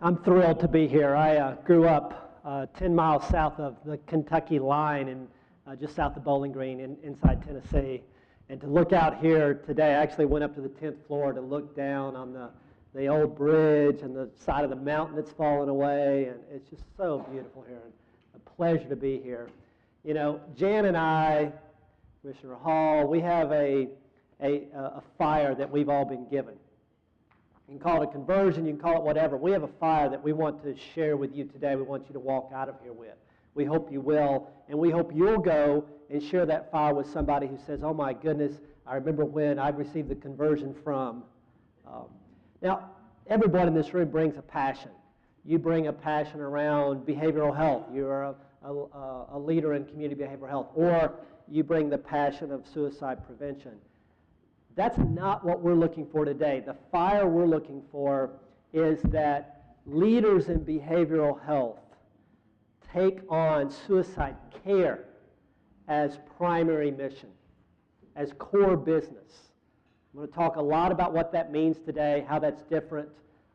I'm thrilled to be here. I grew up 10 miles south of the Kentucky line and just south of Bowling Green inside Tennessee. And to look out here today, I actually went up to the 10th floor to look down on the old bridge and the side of the mountain that's fallen away. And it's just so beautiful here. And a pleasure to be here. You know, Jan and I, Commissioner Hall, we have a fire that we've all been given. You can call it a conversion, you can call it whatever. We have a fire that we want to share with you today. We want you to walk out of here with. We hope you will, and we hope you'll go and share that fire with somebody who says, oh my goodness, I remember when I received the conversion from. Now, everyone in this room brings a passion. You bring a passion around behavioral health. You're a leader in community behavioral health, or you bring the passion of suicide prevention. That's not what we're looking for today. The fire we're looking for is that leaders in behavioral health take on suicide care as primary mission, as core business. I'm going to talk a lot about what that means today, how that's different.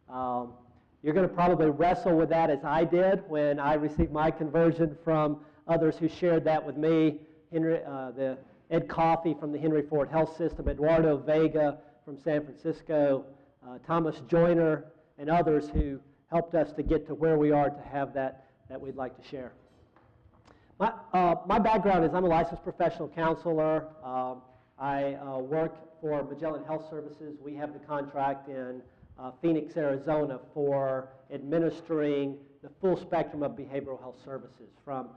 You're going to probably wrestle with that as I did when I received my conversion from others who shared that with me. Ed Coffey from the Henry Ford Health System, Eduardo Vega from San Francisco, Thomas Joyner, and others who helped us to get to where we are to have that we'd like to share. My background is I'm a licensed professional counselor. I work for Magellan Health Services. We have the contract in Phoenix, Arizona for administering the full spectrum of behavioral health services, from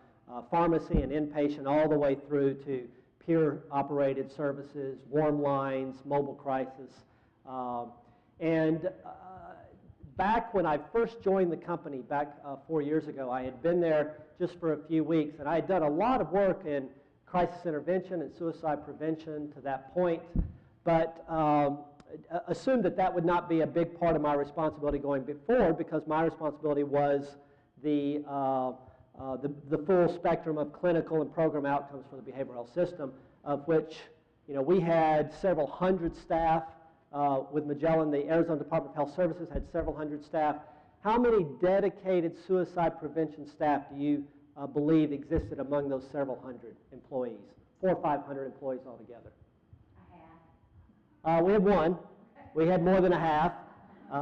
pharmacy and inpatient all the way through to peer-operated services, warm lines, mobile crisis. Back when I first joined the company, back 4 years ago, I had been there just for a few weeks, and I had done a lot of work in crisis intervention and suicide prevention to that point, but assumed that would not be a big part of my responsibility going forward, because my responsibility was the full spectrum of clinical and program outcomes for the behavioral health system, of which we had several hundred staff. With Magellan, the Arizona Department of Health Services had several hundred staff. How many dedicated suicide prevention staff do you believe existed among those several hundred employees? 400 or 500 employees altogether. We had one. We had more than a half.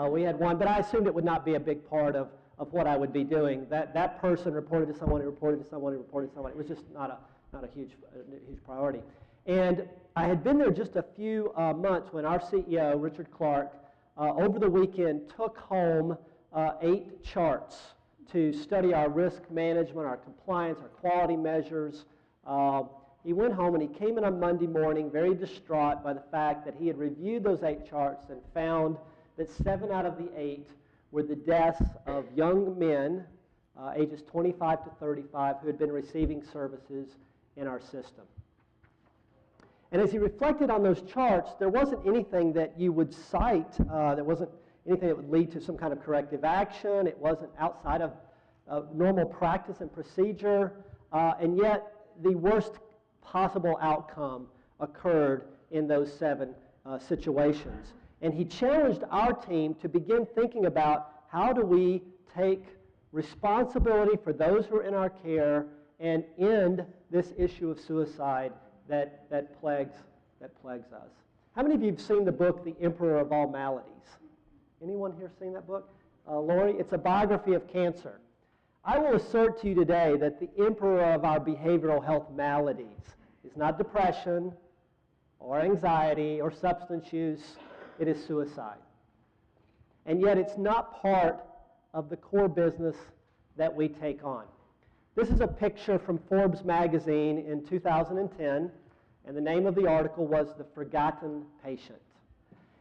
We had one, but I assumed it would not be a big part of what I would be doing. That person reported to someone, who reported to someone, who reported to someone. It was just not a huge priority. And I had been there just a few months when our CEO, Richard Clark, over the weekend took home 8 charts to study our risk management, our compliance, our quality measures. He went home and he came in on Monday morning very distraught by the fact that he had reviewed those 8 charts and found that 7 out of the 8 were the deaths of young men, ages 25 to 35, who had been receiving services in our system. And as he reflected on those charts, there wasn't anything that you would cite, there wasn't anything that would lead to some kind of corrective action, it wasn't outside of normal practice and procedure, and yet the worst possible outcome occurred in those 7 situations. And he challenged our team to begin thinking about how do we take responsibility for those who are in our care and end this issue of suicide that plagues us. How many of you have seen the book, The Emperor of All Maladies? Anyone here seen that book? Lori, it's a biography of cancer. I will assert to you today that the emperor of our behavioral health maladies is not depression or anxiety or substance use. It is suicide. And yet it's not part of the core business that we take on. This is a picture from Forbes magazine in 2010, and the name of the article was The Forgotten Patient.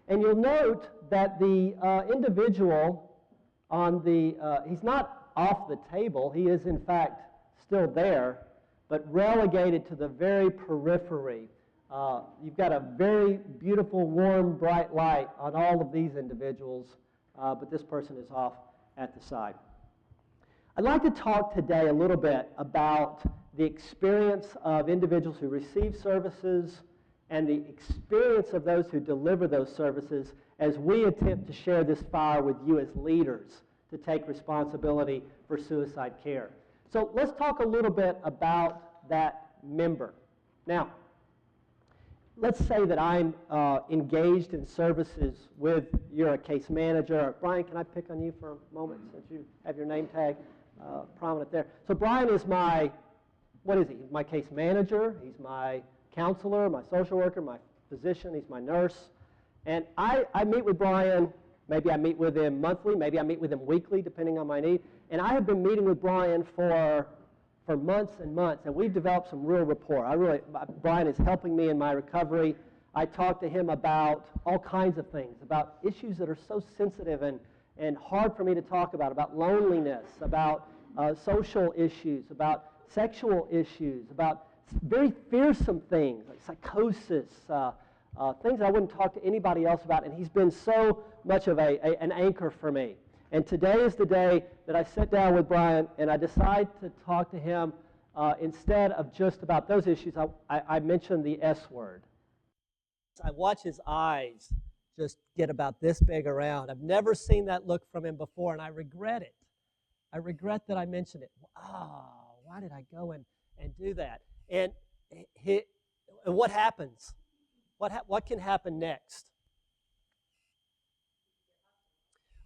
And you'll note that the individual on he's not off the table, he is in fact still there, but relegated to the very periphery. You've got a very beautiful, warm, bright light on all of these individuals, but this person is off at the side. I'd like to talk today a little bit about the experience of individuals who receive services and the experience of those who deliver those services as we attempt to share this fire with you as leaders to take responsibility for suicide care. So let's talk a little bit about that member. Now, let's say that I'm engaged in services with, you're a case manager. Brian, can I pick on you for a moment since you have your name tag prominent there? So Brian is my, what is he? He's my case manager, he's my counselor, my social worker, my physician, he's my nurse. And I meet with Brian, maybe I meet with him monthly, maybe I meet with him weekly, depending on my need. And I have been meeting with Brian for months and months, and we've developed some real rapport. Brian is helping me in my recovery. I talk to him about all kinds of things, about issues that are so sensitive and hard for me to talk about loneliness, about social issues, about sexual issues, about very fearsome things like psychosis, things I wouldn't talk to anybody else about, and he's been so much of an anchor for me. And today is the day that I sit down with Brian and I decide to talk to him instead of just about those issues. I mentioned the S word. I watch his eyes just get about this big around. I've never seen that look from him before, and I regret it. I regret that I mentioned it. Why did I go and do that? And what happens? What can happen next?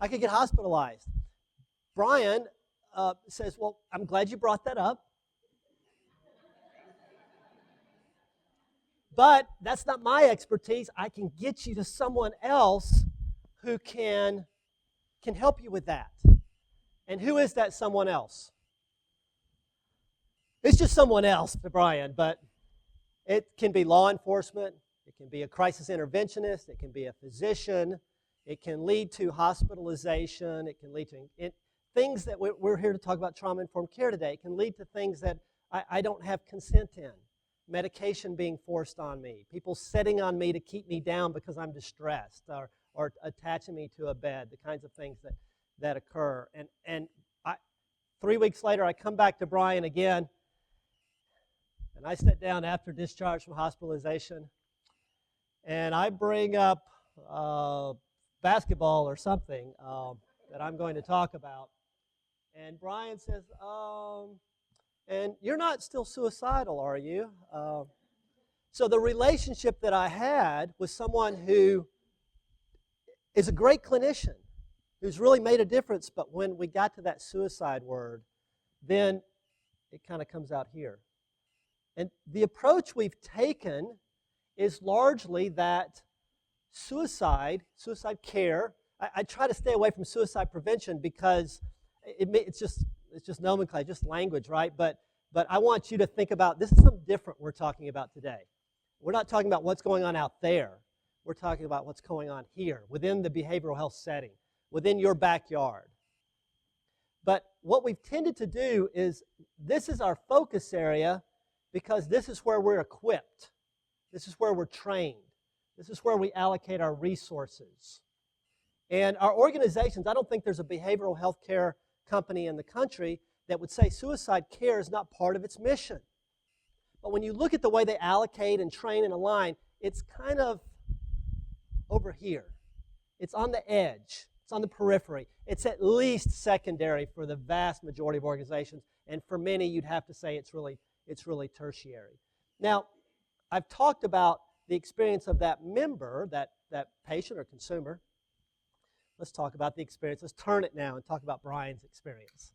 I could get hospitalized. Brian says, well, I'm glad you brought that up. But that's not my expertise. I can get you to someone else who can help you with that. And who is that someone else? It's just someone else, Brian, but it can be law enforcement. It can be a crisis interventionist. It can be a physician. It can lead to hospitalization. It can lead to things that we're here to talk about trauma-informed care today. It can lead to things that I don't have consent in. Medication being forced on me. People sitting on me to keep me down because I'm distressed or attaching me to a bed. The kinds of things that occur. And 3 weeks later, I come back to Brian again. And I sit down after discharge from hospitalization. And I bring up basketball or something that I'm going to talk about. And Brian says, and you're not still suicidal, are you? So the relationship that I had with someone who is a great clinician, who's really made a difference, but when we got to that suicide word, then it kind of comes out here. And the approach we've taken is largely that suicide care. I try to stay away from suicide prevention because it's just nomenclature, just language, right? But I want you to think about, this is something different we're talking about today. We're not talking about what's going on out there. We're talking about what's going on here, within the behavioral health setting, within your backyard. But what we've tended to do is, this is our focus area because this is where we're equipped. This is where we're trained. This is where we allocate our resources. And our organizations, I don't think there's a behavioral health care company in the country that would say suicide care is not part of its mission. But when you look at the way they allocate and train and align, it's kind of over here. It's on the edge. It's on the periphery. It's at least secondary for the vast majority of organizations, and for many you'd have to say it's really tertiary. Now, I've talked about the experience of that member, that patient or consumer. Let's talk about the experience. Let's turn it now and talk about Brian's experience.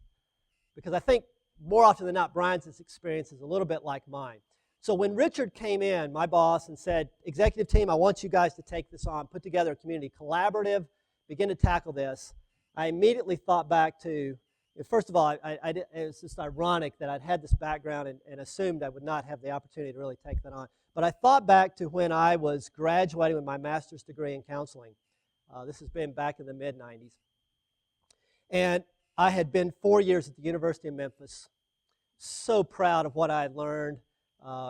Because I think more often than not, Brian's experience is a little bit like mine. So when Richard came in, my boss, and said, executive team, I want you guys to take this on, put together a community collaborative, begin to tackle this, I immediately thought back to, first of all, it was just ironic that I'd had this background and assumed I would not have the opportunity to really take that on. But I thought back to when I was graduating with my master's degree in counseling. This has been back in the mid-90s. And I had been 4 years at the University of Memphis. So proud of what I had learned.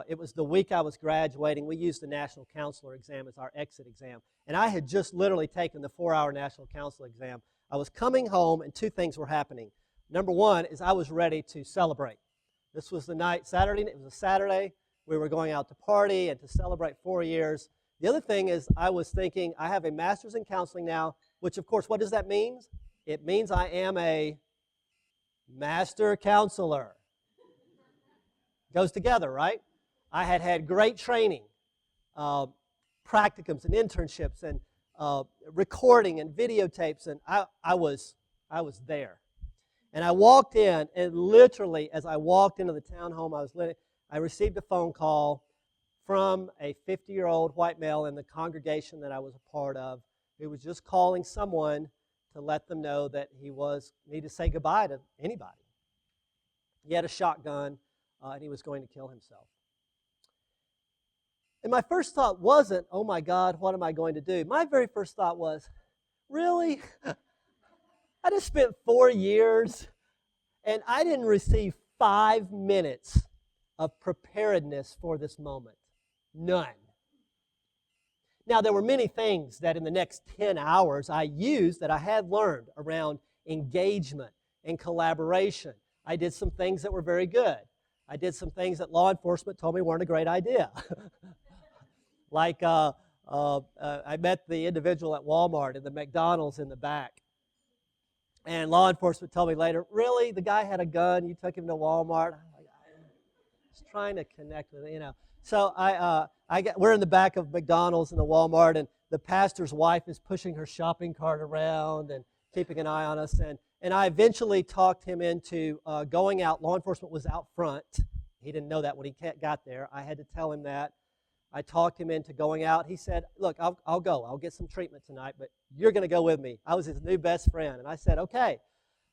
It was the week I was graduating. We used the National Counselor exam as our exit exam. And I had just literally taken the 4-hour National Counselor exam. I was coming home, and two things were happening. Number one is I was ready to celebrate. This was the night, Saturday, it was a Saturday. We were going out to party and to celebrate 4 years. The other thing is I was thinking, I have a master's in counseling now, which of course, what does that mean? it means I am a master counselor. Goes together, right? I had had great training, practicums and internships and recording and videotapes, and I was there. And I walked in, and literally, as I walked into the townhome I was living, I received a phone call from a 50-year-old white male in the congregation that I was a part of, who was just calling someone to let them know that he needed to say goodbye to anybody. He had a shotgun, and he was going to kill himself. And my first thought wasn't, oh my God, what am I going to do? My very first thought was, really? I just spent 4 years, and I didn't receive 5 minutes of preparedness for this moment. None. Now, there were many things that in the next 10 hours I used that I had learned around engagement and collaboration. I did some things that were very good. I did some things that law enforcement told me weren't a great idea. Like I met the individual at Walmart and the McDonald's in the back. And law enforcement told me later, really, the guy had a gun, you took him to Walmart? I was trying to connect with it, So we're in the back of McDonald's in the Walmart, and the pastor's wife is pushing her shopping cart around and keeping an eye on us. And I eventually talked him into going out. Law enforcement was out front. He didn't know that when he got there. I had to tell him that. I talked him into going out. He said, look, I'll go. I'll get some treatment tonight, but you're going to go with me. I was his new best friend. And I said, okay,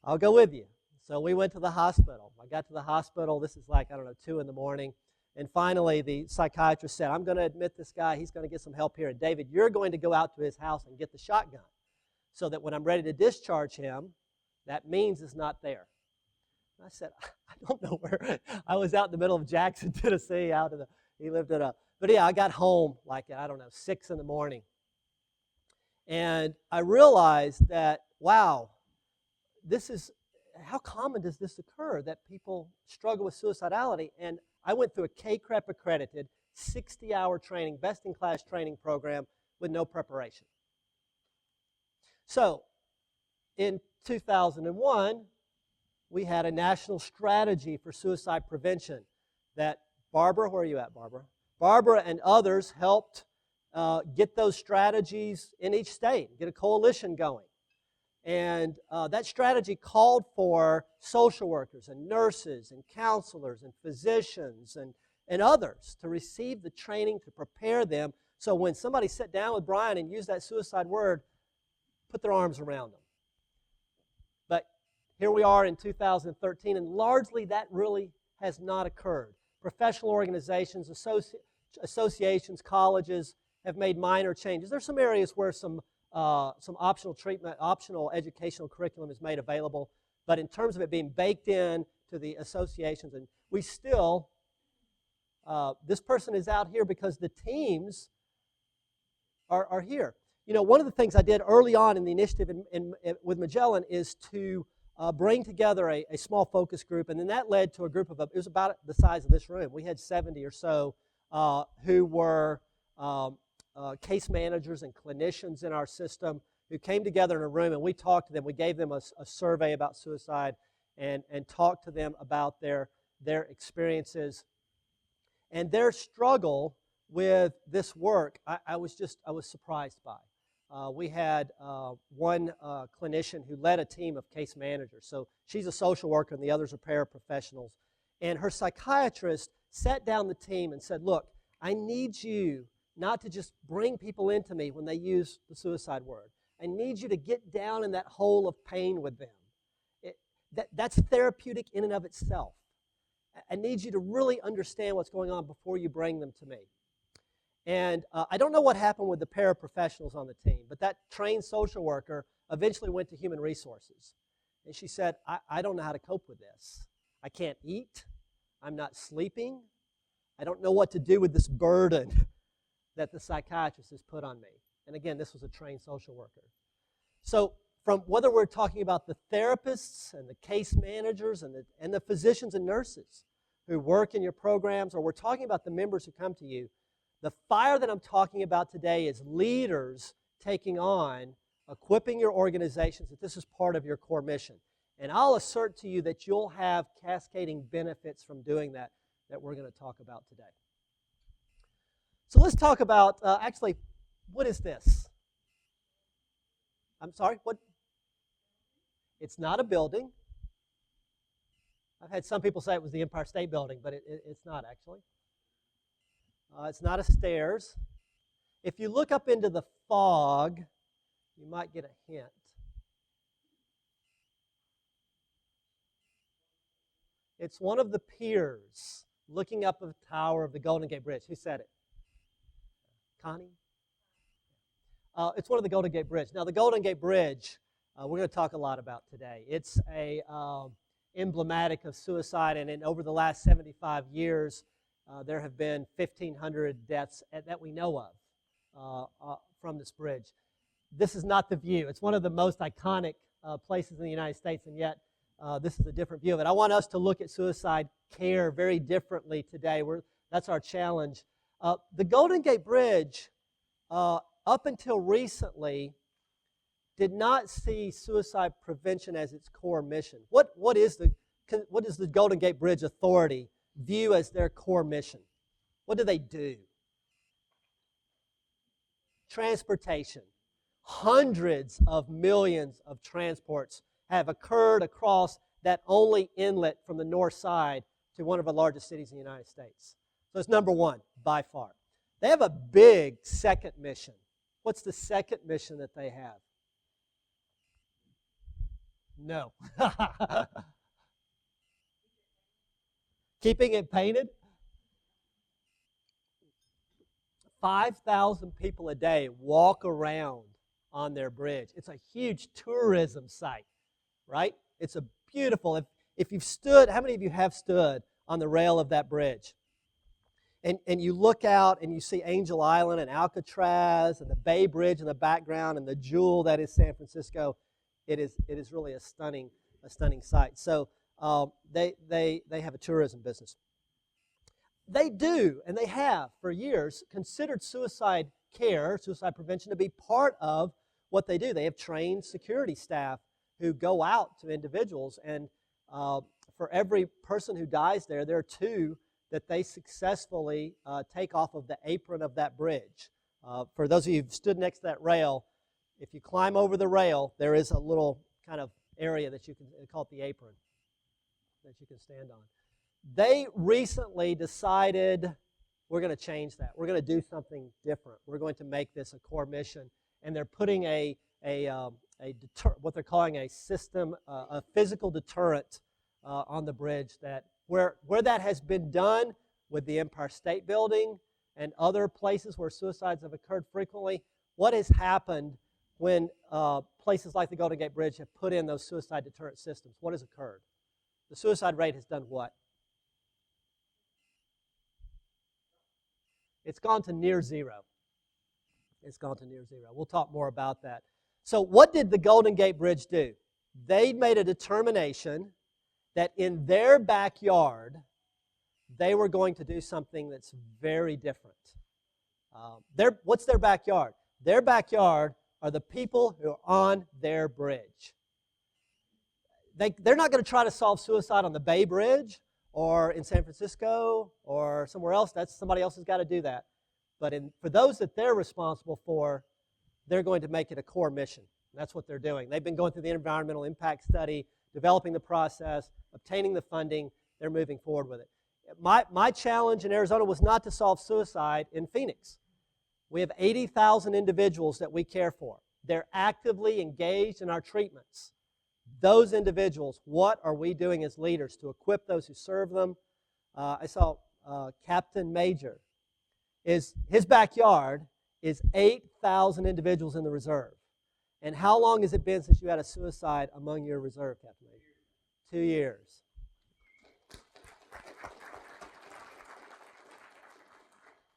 I'll go with you. So we went to the hospital. I got to the hospital. This is like, 2 in the morning. And finally, the psychiatrist said, I'm going to admit this guy. He's going to get some help here. And David, you're going to go out to his house and get the shotgun so that when I'm ready to discharge him, that means it's not there. And I said, I don't know where. I was out in the middle of Jackson, Tennessee. He lived at But yeah, I got home like, 6 in the morning. And I realized that, wow, how common does this occur, that people struggle with suicidality? And I went through a KCREP accredited 60-hour training, best-in-class training program with no preparation. So in 2001, we had a national strategy for suicide prevention that Barbara, where are you at, Barbara? Barbara and others helped get those strategies in each state, get a coalition going. And that strategy called for social workers and nurses and counselors and physicians and others to receive the training to prepare them so when somebody sat down with Brian and used that suicide word, put their arms around them. But here we are in 2013, and largely that really has not occurred. Professional organizations, associations, colleges have made minor changes. There's some areas where some optional treatment, optional educational curriculum is made available, but in terms of it being baked in to the associations, and we still, this person is out here because the teams are here. One of the things I did early on in the initiative with Magellan is to bring together a small focus group, and then that led to a group of, it was about the size of this room. We had 70 or so who were case managers and clinicians in our system who came together in a room, and we talked to them. We gave them a survey about suicide and talked to them about their experiences and their struggle with this work. I was surprised by. We had one clinician who led a team of case managers. So she's a social worker and the others are paraprofessionals. And her psychiatrist sat down the team and said, look, I need you not to just bring people into me when they use the suicide word. I need you to get down in that hole of pain with them. That's therapeutic in and of itself. I need you to really understand what's going on before you bring them to me. And I don't know what happened with the paraprofessionals on the team, but that trained social worker eventually went to human resources. And she said, I don't know how to cope with this. I can't eat. I'm not sleeping. I don't know what to do with this burden that the psychiatrist has put on me. And again, this was a trained social worker. So from whether we're talking about the therapists and the case managers and the physicians and nurses who work in your programs, or we're talking about the members who come to you, the fire that I'm talking about today is leaders taking on equipping your organizations, that this is part of your core mission. And I'll assert to you that you'll have cascading benefits from doing that we're going to talk about today. So let's talk about, actually, what is this? I'm sorry, what? It's not a building. I've had some people say it was the Empire State Building, but it's not actually. It's not a stairs. If you look up into the fog, you might get a hint. It's one of the piers looking up at the tower of the Golden Gate Bridge. Who said it? Connie? It's one of the Golden Gate Bridge. Now, the Golden Gate Bridge, we're going to talk a lot about today. It's a emblematic of suicide, and over the last 75 years, there have been 1,500 deaths that we know of from this bridge. This is not the view. It's one of the most iconic places in the United States, and yet this is a different view of it. I want us to look at suicide care very differently today. That's our challenge. The Golden Gate Bridge, up until recently, did not see suicide prevention as its core mission. What does the Golden Gate Bridge Authority view as their core mission? What do they do? Transportation. Hundreds of millions of transports have occurred across that only inlet from the north side to one of the largest cities in the United States. So it's number one, by far. They have a big second mission. What's the second mission that they have? No. Keeping it painted? 5,000 people a day walk around on their bridge. It's a huge tourism site, right? It's a beautiful, if you've stood, how many of you have stood on the rail of that bridge? And you look out and you see Angel Island and Alcatraz and the Bay Bridge in the background and the jewel that is San Francisco. It is really a stunning sight. So they have a tourism business. They do, and they have for years, considered suicide care, suicide prevention, to be part of what they do. They have trained security staff who go out to individuals, and for every person who dies there are two that they successfully take off of the apron of that bridge. For those of you who've stood next to that rail, if you climb over the rail, there is a little kind of area that you can call it the apron that you can stand on. They recently decided we're going to change that. We're going to do something different. We're going to make this a core mission, and they're putting what they're calling a system, a physical deterrent on the bridge. That where that has been done with the Empire State Building and other places where suicides have occurred frequently, what has happened when places like the Golden Gate Bridge have put in those suicide deterrent systems? What has occurred? The suicide rate has done what? It's gone to near zero. It's gone to near zero. We'll talk more about that. So what did the Golden Gate Bridge do? They made a determination that in their backyard, they were going to do something that's very different. What's their backyard? Their backyard are the people who are on their bridge. They're not going to try to solve suicide on the Bay Bridge or in San Francisco or somewhere else. Somebody else has got to do that. But for those that they're responsible for, they're going to make it a core mission. That's what they're doing. They've been going through the environmental impact study, developing the process, obtaining the funding. They're moving forward with it. My challenge in Arizona was not to solve suicide in Phoenix. We have 80,000 individuals that we care for. They're actively engaged in our treatments. Those individuals, what are we doing as leaders to equip those who serve them? I saw Captain Major. His backyard is 8,000 individuals in the reserve. And how long has it been since you had a suicide among your reserve, Captain Major? 2 years.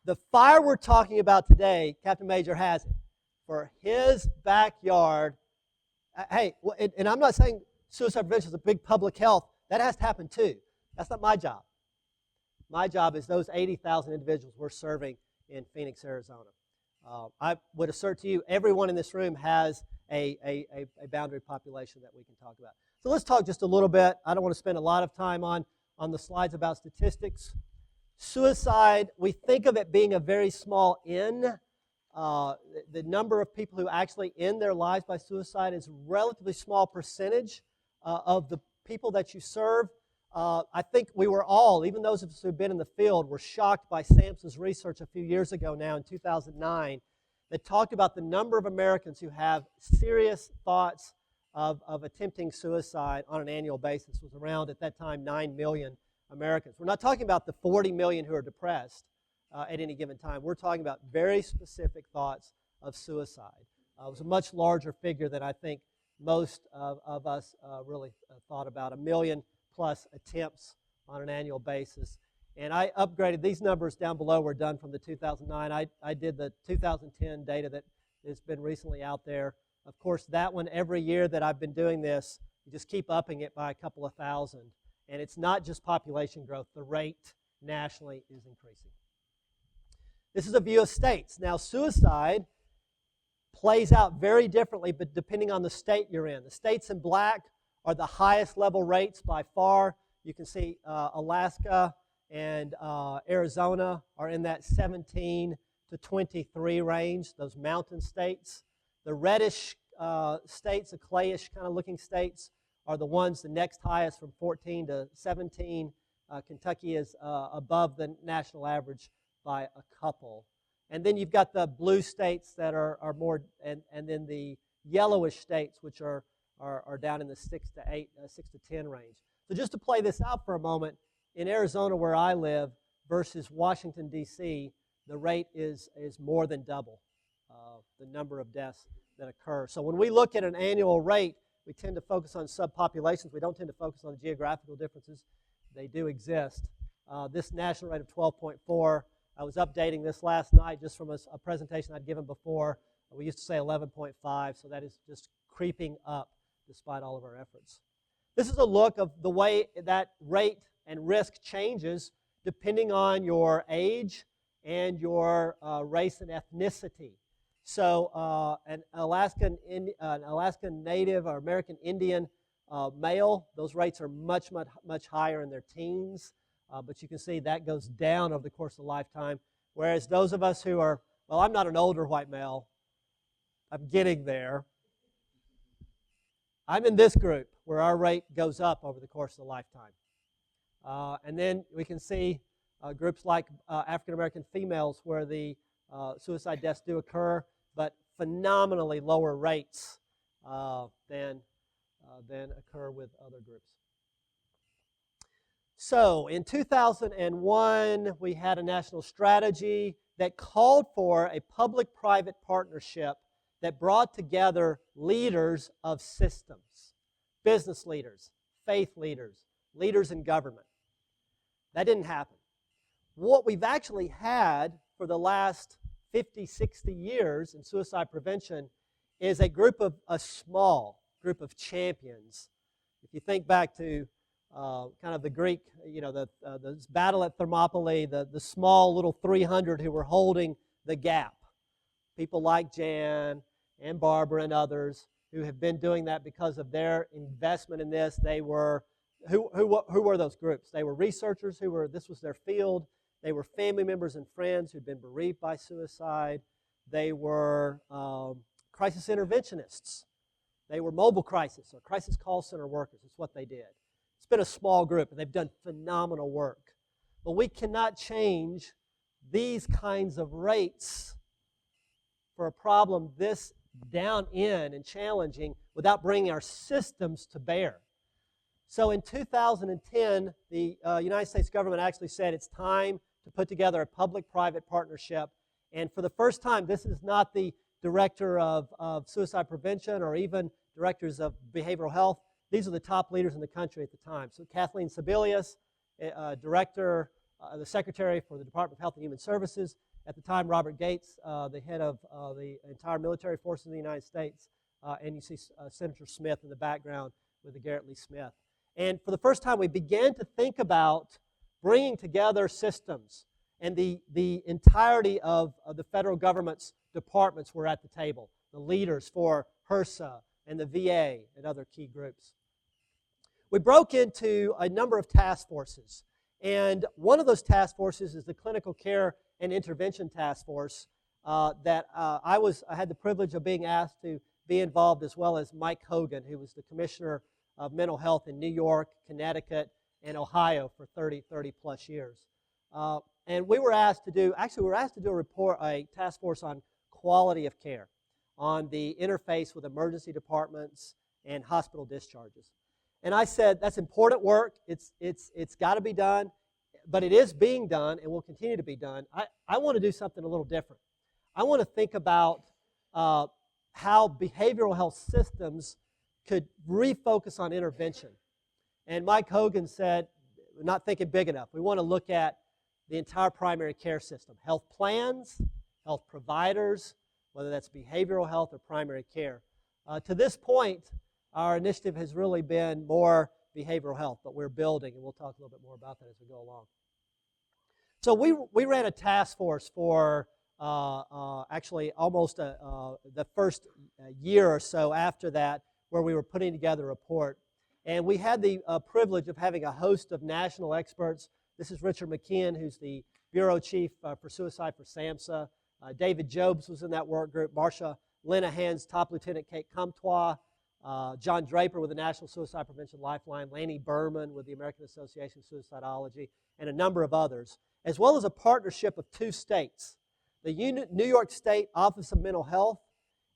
The fire we're talking about today, Captain Major has it for his backyard. Hey, and I'm not saying suicide prevention is a big public health. That has to happen too. That's not my job. My job is those 80,000 individuals we're serving in Phoenix, Arizona. I would assert to you, everyone in this room has a boundary population that we can talk about. So let's talk just a little bit. I don't want to spend a lot of time on the slides about statistics. Suicide, we think of it being a very small N. The number of people who actually end their lives by suicide is a relatively small percentage of the people that you serve. I think we were all, even those of us who've been in the field, were shocked by SAMHSA's research a few years ago now in 2009 that talked about the number of Americans who have serious thoughts of attempting suicide on an annual basis. It was around, at that time, 9 million Americans. We're not talking about the 40 million who are depressed at any given time. We're talking about very specific thoughts of suicide. It was a much larger figure than I think most of us really thought about. 1 million plus attempts on an annual basis. And I upgraded these numbers down below were done from the 2009. I did the 2010 data that has been recently out there. Of course, that one, every year that I've been doing this, you just keep upping it by a couple of thousand. And it's not just population growth. The rate nationally is increasing. This is a view of states. Now, suicide plays out very differently, but depending on the state you're in. The states in black are the highest level rates by far. You can see Alaska and Arizona are in that 17 to 23 range, those mountain states. The reddish states, the clayish kind of looking states, are the ones the next highest from 14 to 17. Kentucky is above the national average by a couple. And then you've got the blue states that are more, and then the yellowish states, which are down in the 6 to 8, 6 to 10 range. So just to play this out for a moment, in Arizona where I live versus Washington, D.C., the rate is more than double the number of deaths that occur. So when we look at an annual rate, we tend to focus on subpopulations. We don't tend to focus on geographical differences. They do exist. This national rate of 12.4, I was updating this last night just from a presentation I'd given before. We used to say 11.5, so that is just creeping up despite all of our efforts. This is a look of the way that rate and risk changes depending on your age and your race and ethnicity. So an Alaskan Native or American Indian male, those rates are much higher in their teens. But you can see that goes down over the course of a lifetime. Whereas those of us who are, well, I'm not an older white male. I'm getting there. I'm in this group where our rate goes up over the course of a lifetime. And then we can see groups like African American females where the suicide deaths do occur, but phenomenally lower rates than occur with other groups. So in 2001, we had a national strategy that called for a public-private partnership that brought together leaders of systems, business leaders, faith leaders, leaders in government. That didn't happen. What we've actually had for the last 50, 60 years in suicide prevention is a small group of champions. If you think back to kind of the Greek, the battle at Thermopylae, the small little 300 who were holding the gap. People like Jan and Barbara and others who have been doing that because of their investment in this. They were, who were those groups? They were researchers this was their field. They were family members and friends who'd been bereaved by suicide. They were crisis interventionists. They were mobile crisis or crisis call center workers. It's what they did. It's been a small group, and they've done phenomenal work. But we cannot change these kinds of rates for a problem this down in and challenging without bringing our systems to bear. So in 2010, the United States government actually said it's time to put together a public-private partnership. And for the first time, this is not the director of suicide prevention or even directors of behavioral health. These are the top leaders in the country at the time. So Kathleen Sebelius, director, the secretary for the Department of Health and Human Services. At the time, Robert Gates, the head of the entire military forces in the United States. And you see Senator Smith in the background with the Garrett Lee Smith. And for the first time, we began to think about bringing together systems. And the entirety of the federal government's departments were at the table. The leaders for HRSA, and the VA, and other key groups. We broke into a number of task forces, and one of those task forces is the Clinical Care and Intervention Task Force that I had the privilege of being asked to be involved, as well as Mike Hogan, who was the Commissioner of Mental Health in New York, Connecticut, and Ohio for 30 plus years. And we were asked to do a task force on quality of care, on the interface with emergency departments and hospital discharges. And I said, that's important work. It's got to be done, but it is being done and will continue to be done. I want to do something a little different. I want to think about how behavioral health systems could refocus on intervention. And Mike Hogan said, we're not thinking big enough. We want to look at the entire primary care system, health plans, health providers, whether that's behavioral health or primary care. To this point, our initiative has really been more behavioral health, but we're building, and we'll talk a little bit more about that as we go along. So we ran a task force for actually almost the first year or so after that, where we were putting together a report. And we had the privilege of having a host of national experts. This is Richard McKeon, who's the Bureau Chief for Suicide for SAMHSA. David Jobs was in that work group. Marcia Linehan's Top Lieutenant Kate Comtois. John Draper with the National Suicide Prevention Lifeline. Lanny Berman with the American Association of Suicidology. And a number of others. As well as a partnership of 2 states. The New York State Office of Mental Health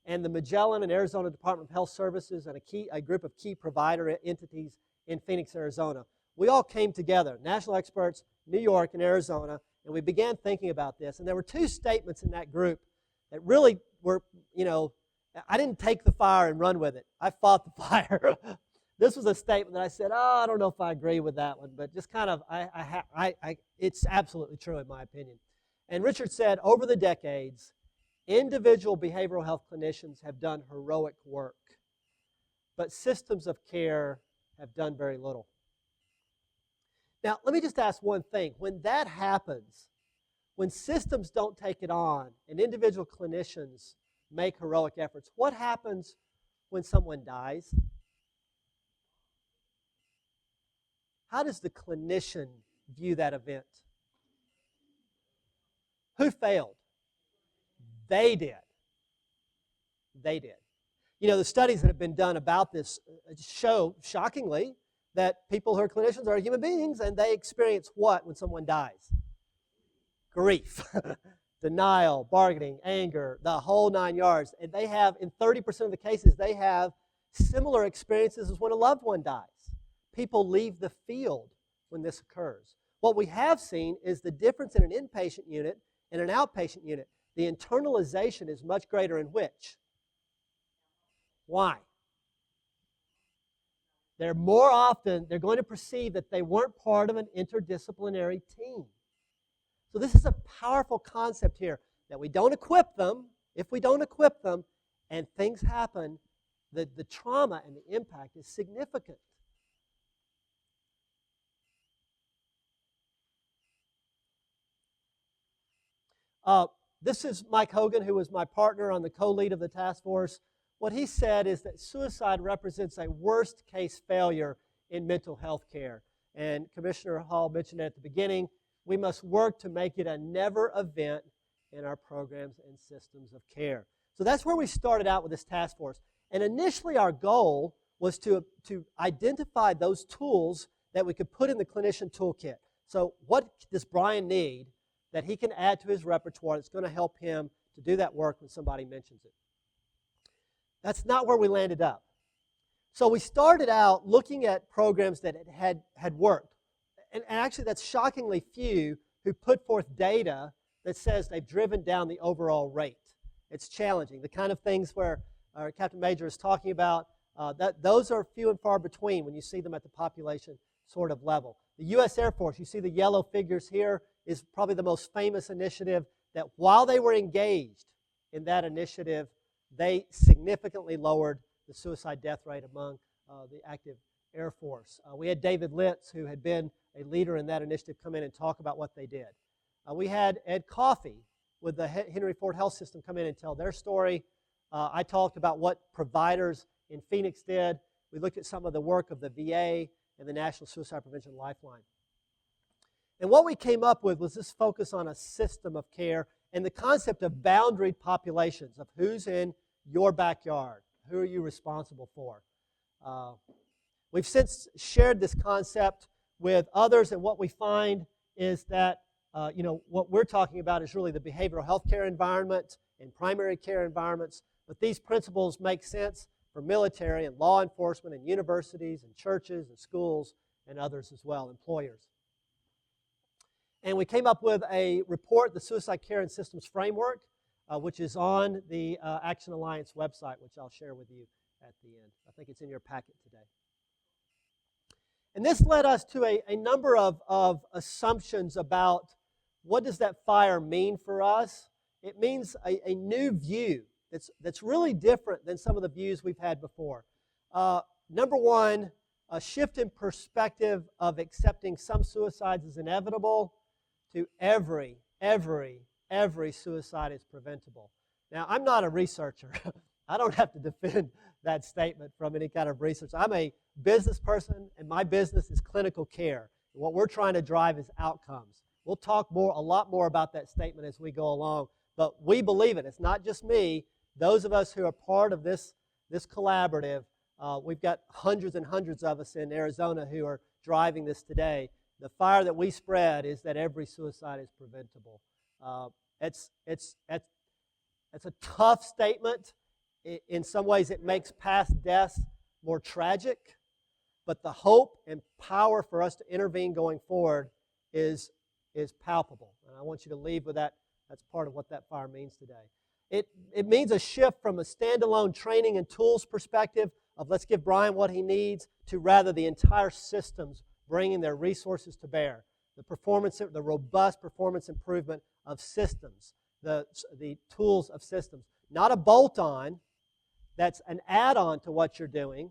and the Magellan and Arizona Department of Health Services, and a group of key provider entities in Phoenix, Arizona. We all came together, national experts, New York and Arizona, and we began thinking about this. And there were 2 statements in that group that really were, I didn't take the fire and run with it. I fought the fire. This was a statement that I said, I don't know if I agree with that one, but just kind of, it's absolutely true in my opinion. And Richard said, over the decades, individual behavioral health clinicians have done heroic work, but systems of care have done very little. Now, let me just ask one thing. When that happens, when systems don't take it on and individual clinicians make heroic efforts, what happens when someone dies? How does the clinician view that event? Who failed? They did. They did. The studies that have been done about this show, shockingly, that people who are clinicians are human beings, and they experience what when someone dies? Grief, denial, bargaining, anger, the whole 9 yards. And they have, in 30% of the cases, they have similar experiences as when a loved one dies. People leave the field when this occurs. What we have seen is the difference in an inpatient unit and an outpatient unit. The internalization is much greater in which? Why? They're more often, they're going to perceive that they weren't part of an interdisciplinary team. So this is a powerful concept here, that we don't equip them. If we don't equip them and things happen, the trauma and the impact is significant. This is Mike Hogan, who was my partner on the co-lead of the task force. What he said is that suicide represents a worst-case failure in mental health care. And Commissioner Hall mentioned it at the beginning. We must work to make it a never event in our programs and systems of care. So that's where we started out with this task force. And initially our goal was to identify those tools that we could put in the clinician toolkit. So what does Brian need that he can add to his repertoire that's going to help him to do that work when somebody mentions it? That's not where we landed up. So we started out looking at programs that had worked. And actually that's shockingly few who put forth data that says they've driven down the overall rate. It's challenging. The kind of things where Captain Major is talking about, those are few and far between when you see them at the population sort of level. The U.S. Air Force, you see the yellow figures here, is probably the most famous initiative that while they were engaged in that initiative, they significantly lowered the suicide death rate among the active Air Force. We had David Litz, who had been a leader in that initiative, come in and talk about what they did. We had Ed Coffey with the Henry Ford Health System come in and tell their story. I talked about what providers in Phoenix did. We looked at some of the work of the VA and the National Suicide Prevention Lifeline. And what we came up with was this focus on a system of care and the concept of boundaried populations, of who's in your backyard, who are you responsible for. We've since shared this concept with others, and what we find is that what we're talking about is really the behavioral health care environment and primary care environments, but these principles make sense for military and law enforcement and universities and churches and schools and others as well, employers. And we came up with a report, the Suicide Care and Systems Framework, which is on the Action Alliance website, which I'll share with you at the end. I think it's in your packet today. And this led us to a number of assumptions about what does that fire mean for us. It means a new view that's really different than some of the views we've had before. Number one, a shift in perspective of accepting some suicides as inevitable to every suicide is preventable. Now, I'm not a researcher. I don't have to defend that statement from any kind of research. I'm a business person, and my business is clinical care. What we're trying to drive is outcomes. We'll talk a lot more about that statement as we go along, but we believe it. It's not just me. Those of us who are part of this collaborative, we've got hundreds and hundreds of us in Arizona who are driving this today. The fire that we spread is that every suicide is preventable. It's a tough statement. In some ways, it makes past deaths more tragic, but the hope and power for us to intervene going forward is palpable. And I want you to leave with that. That's part of what that fire means today. It means a shift from a standalone training and tools perspective of let's give Brian what he needs to rather the entire systems bringing their resources to bear. The robust performance improvement of systems, the tools of systems. Not a bolt-on that's an add-on to what you're doing.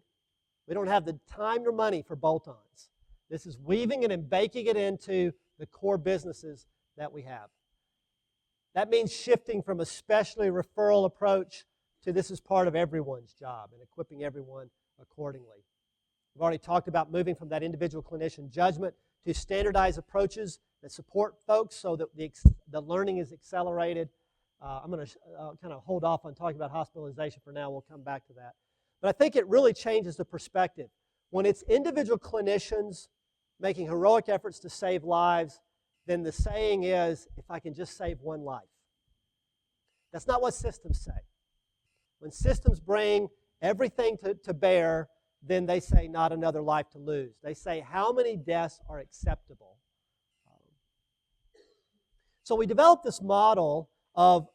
We don't have the time or money for bolt-ons. This is weaving it and baking it into the core businesses that we have. That means shifting from a specialty referral approach to this is part of everyone's job and equipping everyone accordingly. We've already talked about moving from that individual clinician judgment to standardized approaches that support folks so that the learning is accelerated. I'm going to kind of hold off on talking about hospitalization for now. We'll come back to that. But I think it really changes the perspective. When it's individual clinicians making heroic efforts to save lives, then the saying is, if I can just save one life. That's not what systems say. When systems bring everything to bear, then they say not another life to lose. They say how many deaths are acceptable. So we developed this model of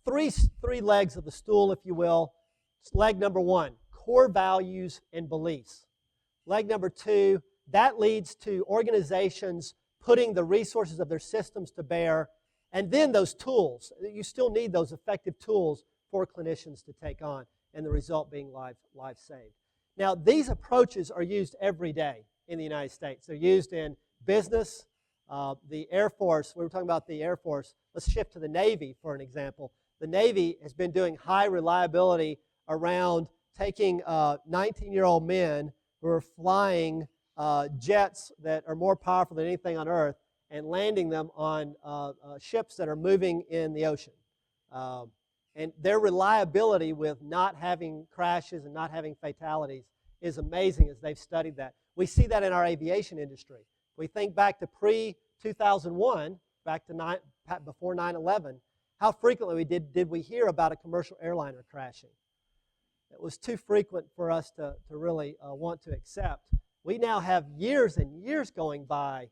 three legs of the stool, if you will. Leg number one, core values and beliefs. Leg number two, that leads to organizations putting the resources of their systems to bear, and then those tools. You still need those effective tools for clinicians to take on, and the result being lives saved. Now, these approaches are used every day in the United States. They're used in business, the Air Force. We were talking about the Air Force. Let's shift to the Navy for an example. The Navy has been doing high reliability around taking 19-year-old men who are flying jets that are more powerful than anything on Earth and landing them on ships that are moving in the ocean. And their reliability with not having crashes and not having fatalities is amazing as they've studied that. We see that in our aviation industry. We think back to pre-2001, back to before 9/11, how frequently did we hear about a commercial airliner crashing? It was too frequent for us to really want to accept. We now have years and years going by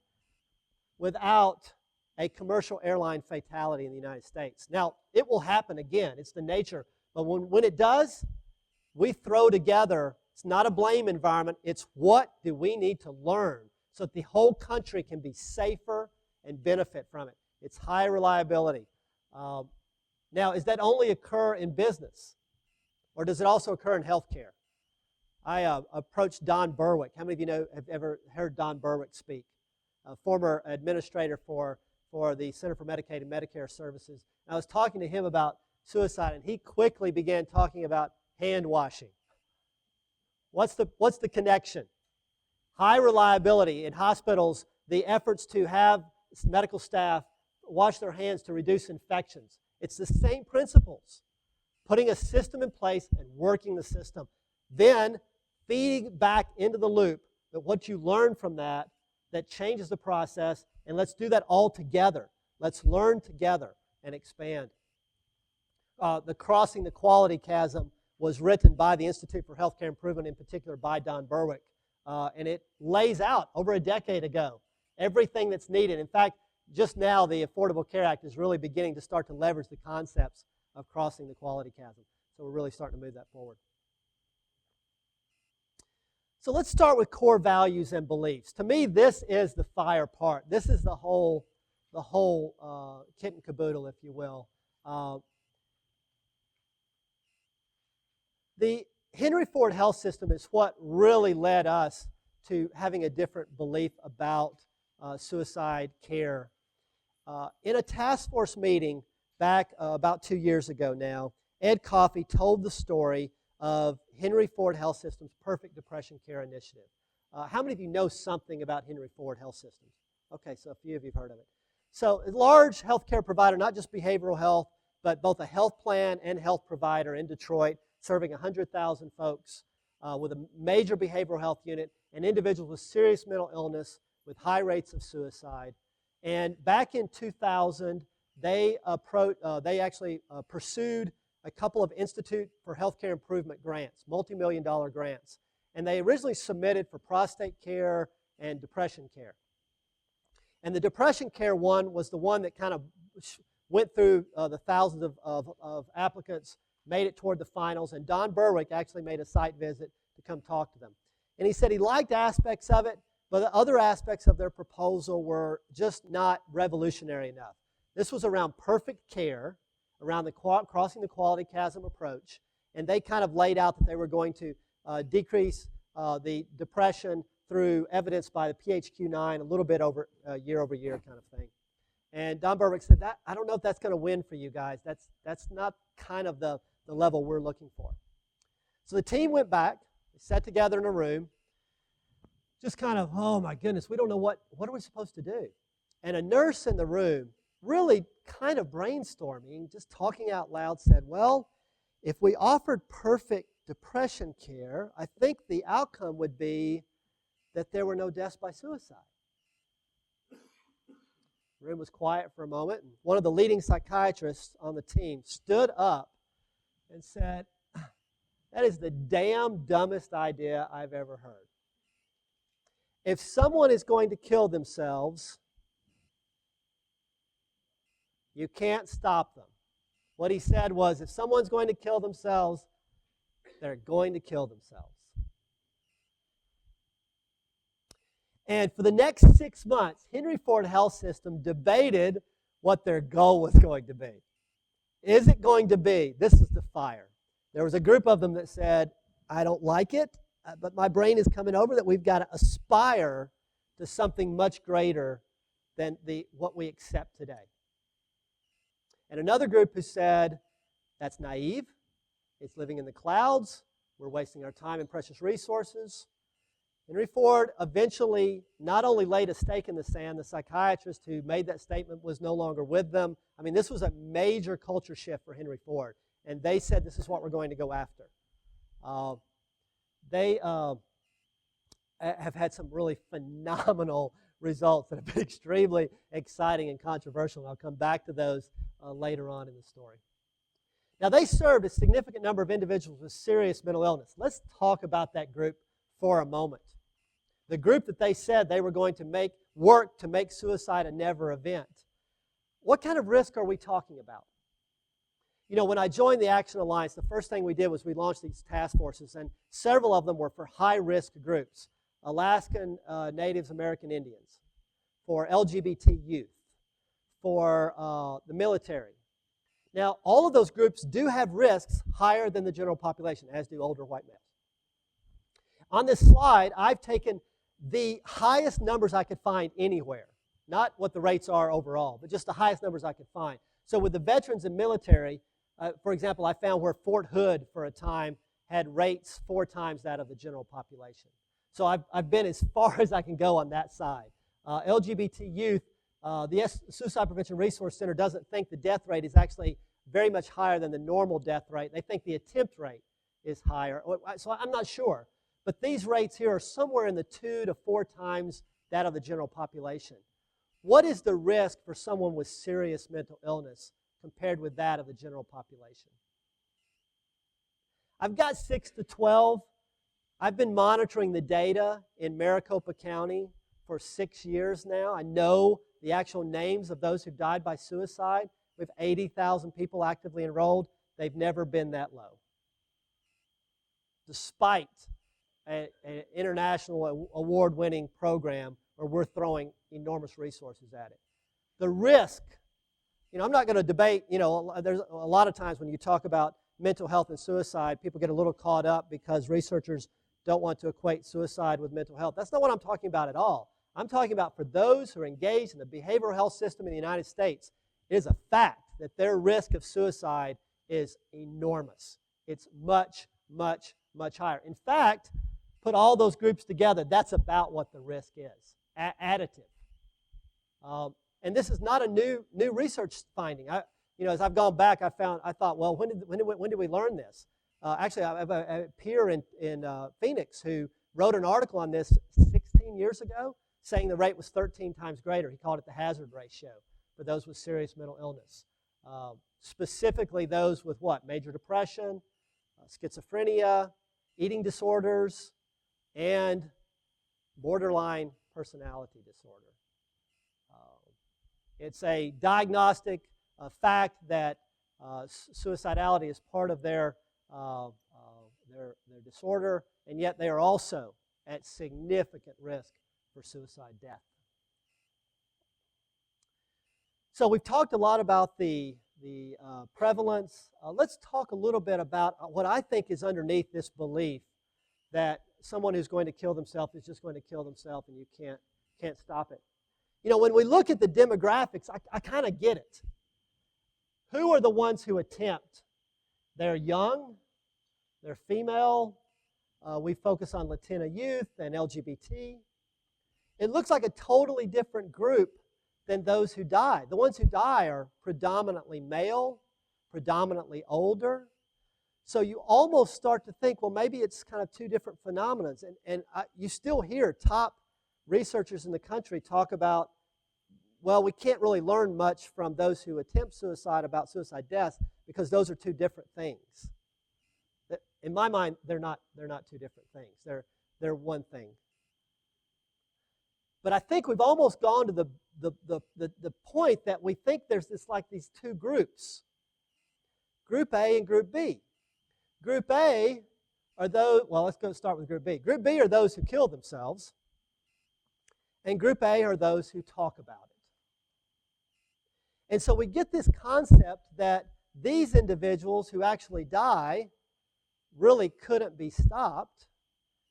without a commercial airline fatality in the United States. Now, it will happen again. It's the nature. But when it does, we throw together, it's not a blame environment, it's what do we need to learn so that the whole country can be safer and benefit from it. It's high reliability. Now, does that only occur in business? Or does it also occur in healthcare? I approached Don Berwick. How many of you have ever heard Don Berwick speak? A former administrator for the Center for Medicaid and Medicare Services. And I was talking to him about suicide, and he quickly began talking about hand washing. What's the connection? High reliability in hospitals, the efforts to have medical staff wash their hands to reduce infections. It's the same principles. Putting a system in place and working the system. Then feeding back into the loop that what you learn from that changes the process, and let's do that all together. Let's learn together and expand. The Crossing the Quality Chasm was written by the Institute for Healthcare Improvement, in particular by Don Berwick, and it lays out over a decade ago everything that's needed. In fact, just now the Affordable Care Act is really beginning to start to leverage the concepts of crossing the quality chasm. So we're really starting to move that forward. So let's start with core values and beliefs. To me, this is the fire part. This is the whole kit and caboodle, if you will. The Henry Ford Health System is what really led us to having a different belief about suicide care. In a task force meeting back about 2 years ago now, Ed Coffey told the story of Henry Ford Health System's Perfect Depression Care Initiative. How many of you know something about Henry Ford Health Systems? Okay, so a few of you have heard of it. So a large healthcare provider, not just behavioral health, but both a health plan and health provider in Detroit, serving 100,000 folks with a major behavioral health unit and individuals with serious mental illness with high rates of suicide. And back in 2000, they actually pursued a couple of Institute for Healthcare Improvement grants, multi-million-dollar grants. And they originally submitted for prostate care and depression care. And the depression care one was the one that kind of went through the thousands of applicants, made it toward the finals, and Don Berwick actually made a site visit to come talk to them. And he said he liked aspects of it, but the other aspects of their proposal were just not revolutionary enough. This was around perfect care, around the crossing the quality chasm approach, and they kind of laid out that they were going to decrease the depression through evidence by the PHQ-9 a little bit over year kind of thing. And Don Berwick said, I don't know if that's going to win for you guys. That's not kind of the level we're looking for. So the team went back, they sat together in a room, just kind of, oh my goodness, we don't know what are we supposed to do? And a nurse in the room, really kind of brainstorming, just talking out loud, said, well, if we offered perfect depression care, I think the outcome would be that there were no deaths by suicide. The room was quiet for a moment, and one of the leading psychiatrists on the team stood up and said, that is the damn dumbest idea I've ever heard. If someone is going to kill themselves, you can't stop them. What he said was, if someone's going to kill themselves, they're going to kill themselves. And for the next 6 months, Henry Ford Health System debated what their goal was going to be. Is it going to be, this is the fire. There was a group of them that said, I don't like it, but my brain is coming over that we've got to aspire to something much greater than what we accept today. And another group who said, that's naive, it's living in the clouds, we're wasting our time and precious resources. Henry Ford eventually not only laid a stake in the sand, the psychiatrist who made that statement was no longer with them. I mean, this was a major culture shift for Henry Ford, and they said this is what we're going to go after. They have had some really phenomenal results that have been extremely exciting and controversial, and I'll come back to those later on in the story. Now, they served a significant number of individuals with serious mental illness. Let's talk about that group for a moment. The group that they said they were going to work to make suicide a never event. What kind of risk are we talking about? You know, when I joined the Action Alliance, the first thing we did was we launched these task forces, and several of them were for high-risk groups. Alaskan Natives American Indians, for LGBT youth, for the military. Now, all of those groups do have risks higher than the general population, as do older white males. On this slide, I've taken the highest numbers I could find anywhere. Not what the rates are overall, but just the highest numbers I could find. So with the veterans and military, For example, I found where Fort Hood for a time had rates 4 times that of the general population. So I've been as far as I can go on that side. LGBT youth, the Suicide Prevention Resource Center doesn't think the death rate is actually very much higher than the normal death rate. They think the attempt rate is higher. So I'm not sure. But these rates here are somewhere in the 2 to 4 times that of the general population. What is the risk for someone with serious mental illness compared with that of the general population? I've got 6 to 12. I've been monitoring the data in Maricopa County for 6 years now. I know the actual names of those who died by suicide. We have 80,000 people actively enrolled. They've never been that low, despite an international award-winning program where we're throwing enormous resources at it. The risk, I'm not going to debate, there's a lot of times when you talk about mental health and suicide, people get a little caught up because researchers don't want to equate suicide with mental health. That's not what I'm talking about at all. I'm talking about for those who are engaged in the behavioral health system in the United States, it is a fact that their risk of suicide is enormous. It's much, much, much higher. In fact, put all those groups together, that's about what the risk is, additive. And this is not a new research finding. As I've gone back, I thought, well, when did we learn this? Actually, I have a peer in Phoenix who wrote an article on this 16 years ago, saying the rate was 13 times greater. He called it the hazard ratio for those with serious mental illness. Specifically those with what? Major depression, schizophrenia, eating disorders, and borderline personality disorder. It's a diagnostic fact that suicidality is part of their disorder, and yet they are also at significant risk for suicide death. So we've talked a lot about the prevalence. Let's talk a little bit about what I think is underneath this belief that someone who's going to kill themselves is just going to kill themselves and you can't stop it. When we look at the demographics, I kind of get it. Who are the ones who attempt? They're young, they're female. We focus on Latina youth and LGBT. It looks like a totally different group than those who die. The ones who die are predominantly male, predominantly older. So you almost start to think, well, maybe it's kind of two different phenomena. And you still hear top researchers in the country talk about, well, we can't really learn much from those who attempt suicide about suicide deaths because those are two different things. In my mind, they're not two different things. They're one thing. But I think we've almost gone to the point that we think there's these two groups, Group A and Group B. Group A are those, let's go start with Group B. Group B are those who kill themselves, and Group A are those who talk about it. And so we get this concept that these individuals who actually die really couldn't be stopped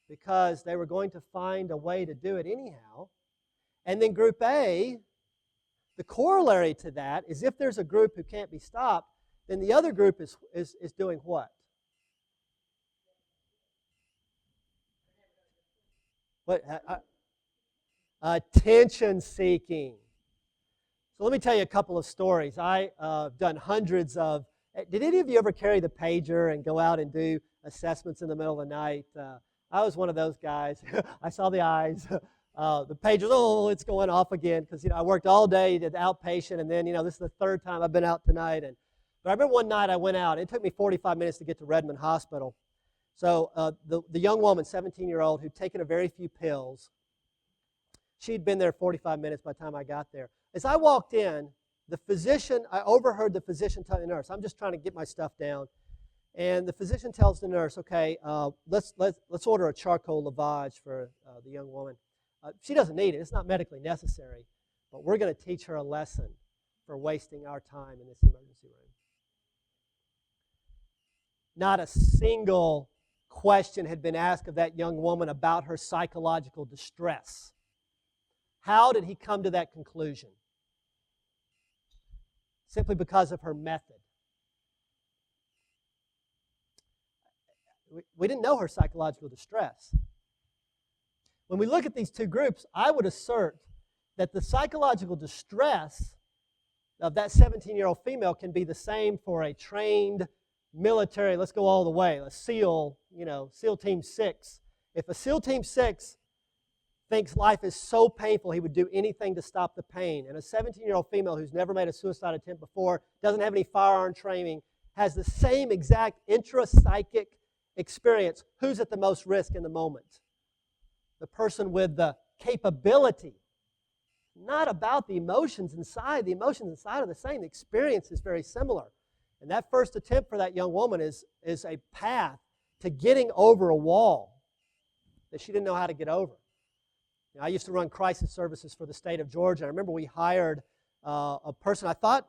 because they were going to find a way to do it anyhow. And then Group A, the corollary to that is if there's a group who can't be stopped, then the other group is doing what? Attention seeking. So let me tell you a couple of stories. I've done hundreds of. Did any of you ever carry the pager and go out and do assessments in the middle of the night? I was one of those guys. I saw the eyes. The pager, it's going off again because I worked all day, did outpatient, and then this is the third time I've been out tonight. But I remember one night I went out. It took me 45 minutes to get to Redmond Hospital. So the young woman, 17-year-old, who'd taken a very few pills, she'd been there 45 minutes by the time I got there. As I walked in, I overheard the physician tell the nurse, I'm just trying to get my stuff down. And the physician tells the nurse, okay, let's order a charcoal lavage for the young woman. She doesn't need it. It's not medically necessary. But we're going to teach her a lesson for wasting our time in this emergency room. Not a single question had been asked of that young woman about her psychological distress. How did he come to that conclusion? Simply because of her method. we didn't know her psychological distress. When we look at these two groups, I would assert that the psychological distress of that 17-year-old female can be the same for a trained military, let's go all the way, a SEAL, SEAL Team 6. If a SEAL Team 6 thinks life is so painful he would do anything to stop the pain, and a 17-year-old female who's never made a suicide attempt before, doesn't have any firearm training, has the same exact intrapsychic experience, who's at the most risk in the moment? The person with the capability. Not about the emotions inside. The emotions inside are the same. The experience is very similar. And that first attempt for that young woman is a path to getting over a wall that she didn't know how to get over. I used to run crisis services for the state of Georgia. I remember we hired a person I thought,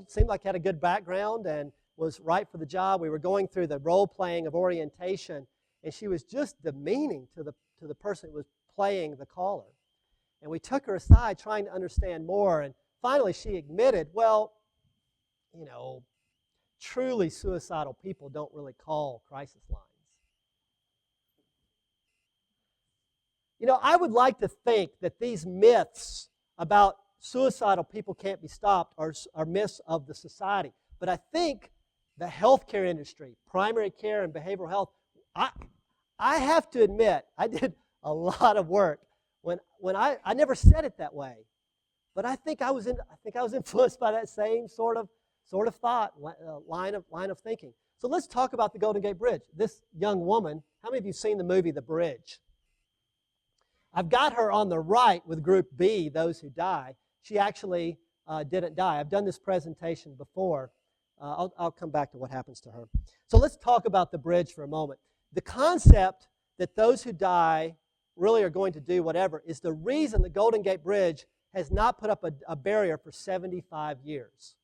seemed like had a good background and was right for the job. We were going through the role-playing of orientation, and she was just demeaning to the person who was playing the caller. And we took her aside trying to understand more, and finally she admitted, well, truly suicidal people don't really call crisis lines. I would like to think that these myths about suicidal people can't be stopped are myths of the society. But I think the healthcare industry, primary care and behavioral health, I have to admit, I did a lot of work when I never said it that way, but I think I was influenced by that same sort of thought, line of thinking. So let's talk about the Golden Gate Bridge. This young woman, how many of you have seen the movie The Bridge? I've got her on the right with Group B, those who die. She actually didn't die. I've done this presentation before. I'll come back to what happens to her. So let's talk about the bridge for a moment. The concept that those who die really are going to do whatever is the reason the Golden Gate Bridge has not put up a barrier for 75 years.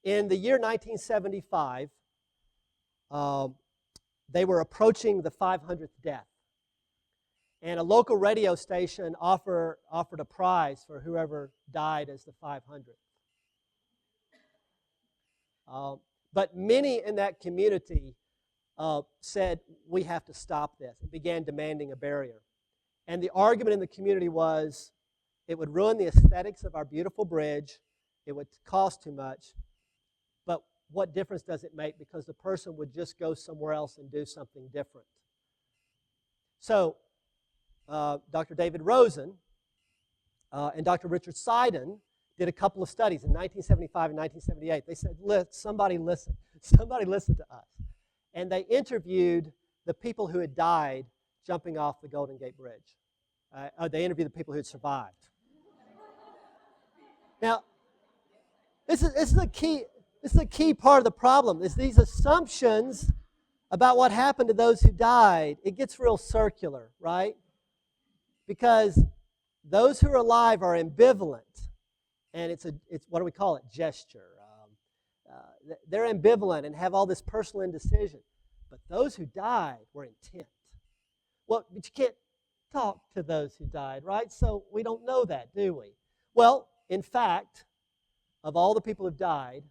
In the year 1975, they were approaching the 500th death. And a local radio station offered a prize for whoever died as the 500th. But many in that community said, we have to stop this, and began demanding a barrier. And the argument in the community was, it would ruin the aesthetics of our beautiful bridge, it would cost too much, but what difference does it make? Because the person would just go somewhere else and do something different. So, Dr. David Rosen and Dr. Richard Seiden did a couple of studies in 1975 and 1978. They said, somebody listen to us. And they interviewed the people who had died jumping off the Golden Gate Bridge. They interviewed the people who had survived. Now, this is a key part of the problem, is these assumptions about what happened to those who died. It gets real circular, right? Because those who are alive are ambivalent, and it's what do we call it? Gesture. They're ambivalent and have all this personal indecision. But those who died were intent. Well, but you can't talk to those who died, right? So we don't know that, do we? Well, in fact, of all the people who've died,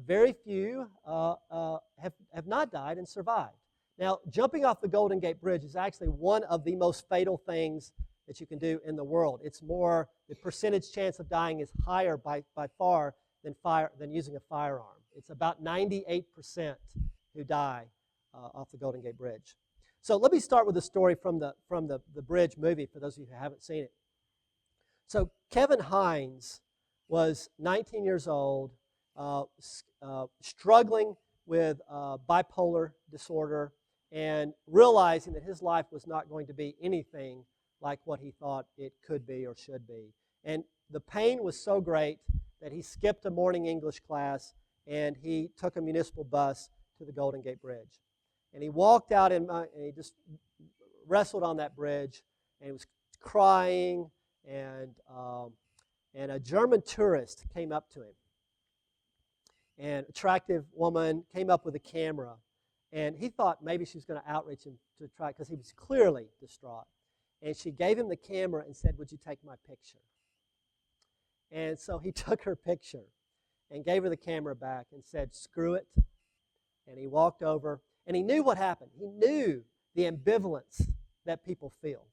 very few have not died and survived. Now, jumping off the Golden Gate Bridge is actually one of the most fatal things that you can do in the world. It's more, the percentage chance of dying is higher by far than using a firearm. It's about 98% who die off the Golden Gate Bridge. So let me start with a story from the Bridge movie for those of you who haven't seen it. So Kevin Hines was 19 years old, struggling with bipolar disorder, and realizing that his life was not going to be anything like what he thought it could be or should be. And the pain was so great that he skipped a morning English class and he took a municipal bus to the Golden Gate Bridge. And he walked out and he just wrestled on that bridge, and he was crying, and a German tourist came up to him. An attractive woman came up with a camera, and he thought maybe she was going to outreach him to try, because he was clearly distraught. And she gave him the camera and said, "Would you take my picture?" And so he took her picture and gave her the camera back and said, "Screw it." And he walked over. And he knew what happened. He knew the ambivalence that people feel.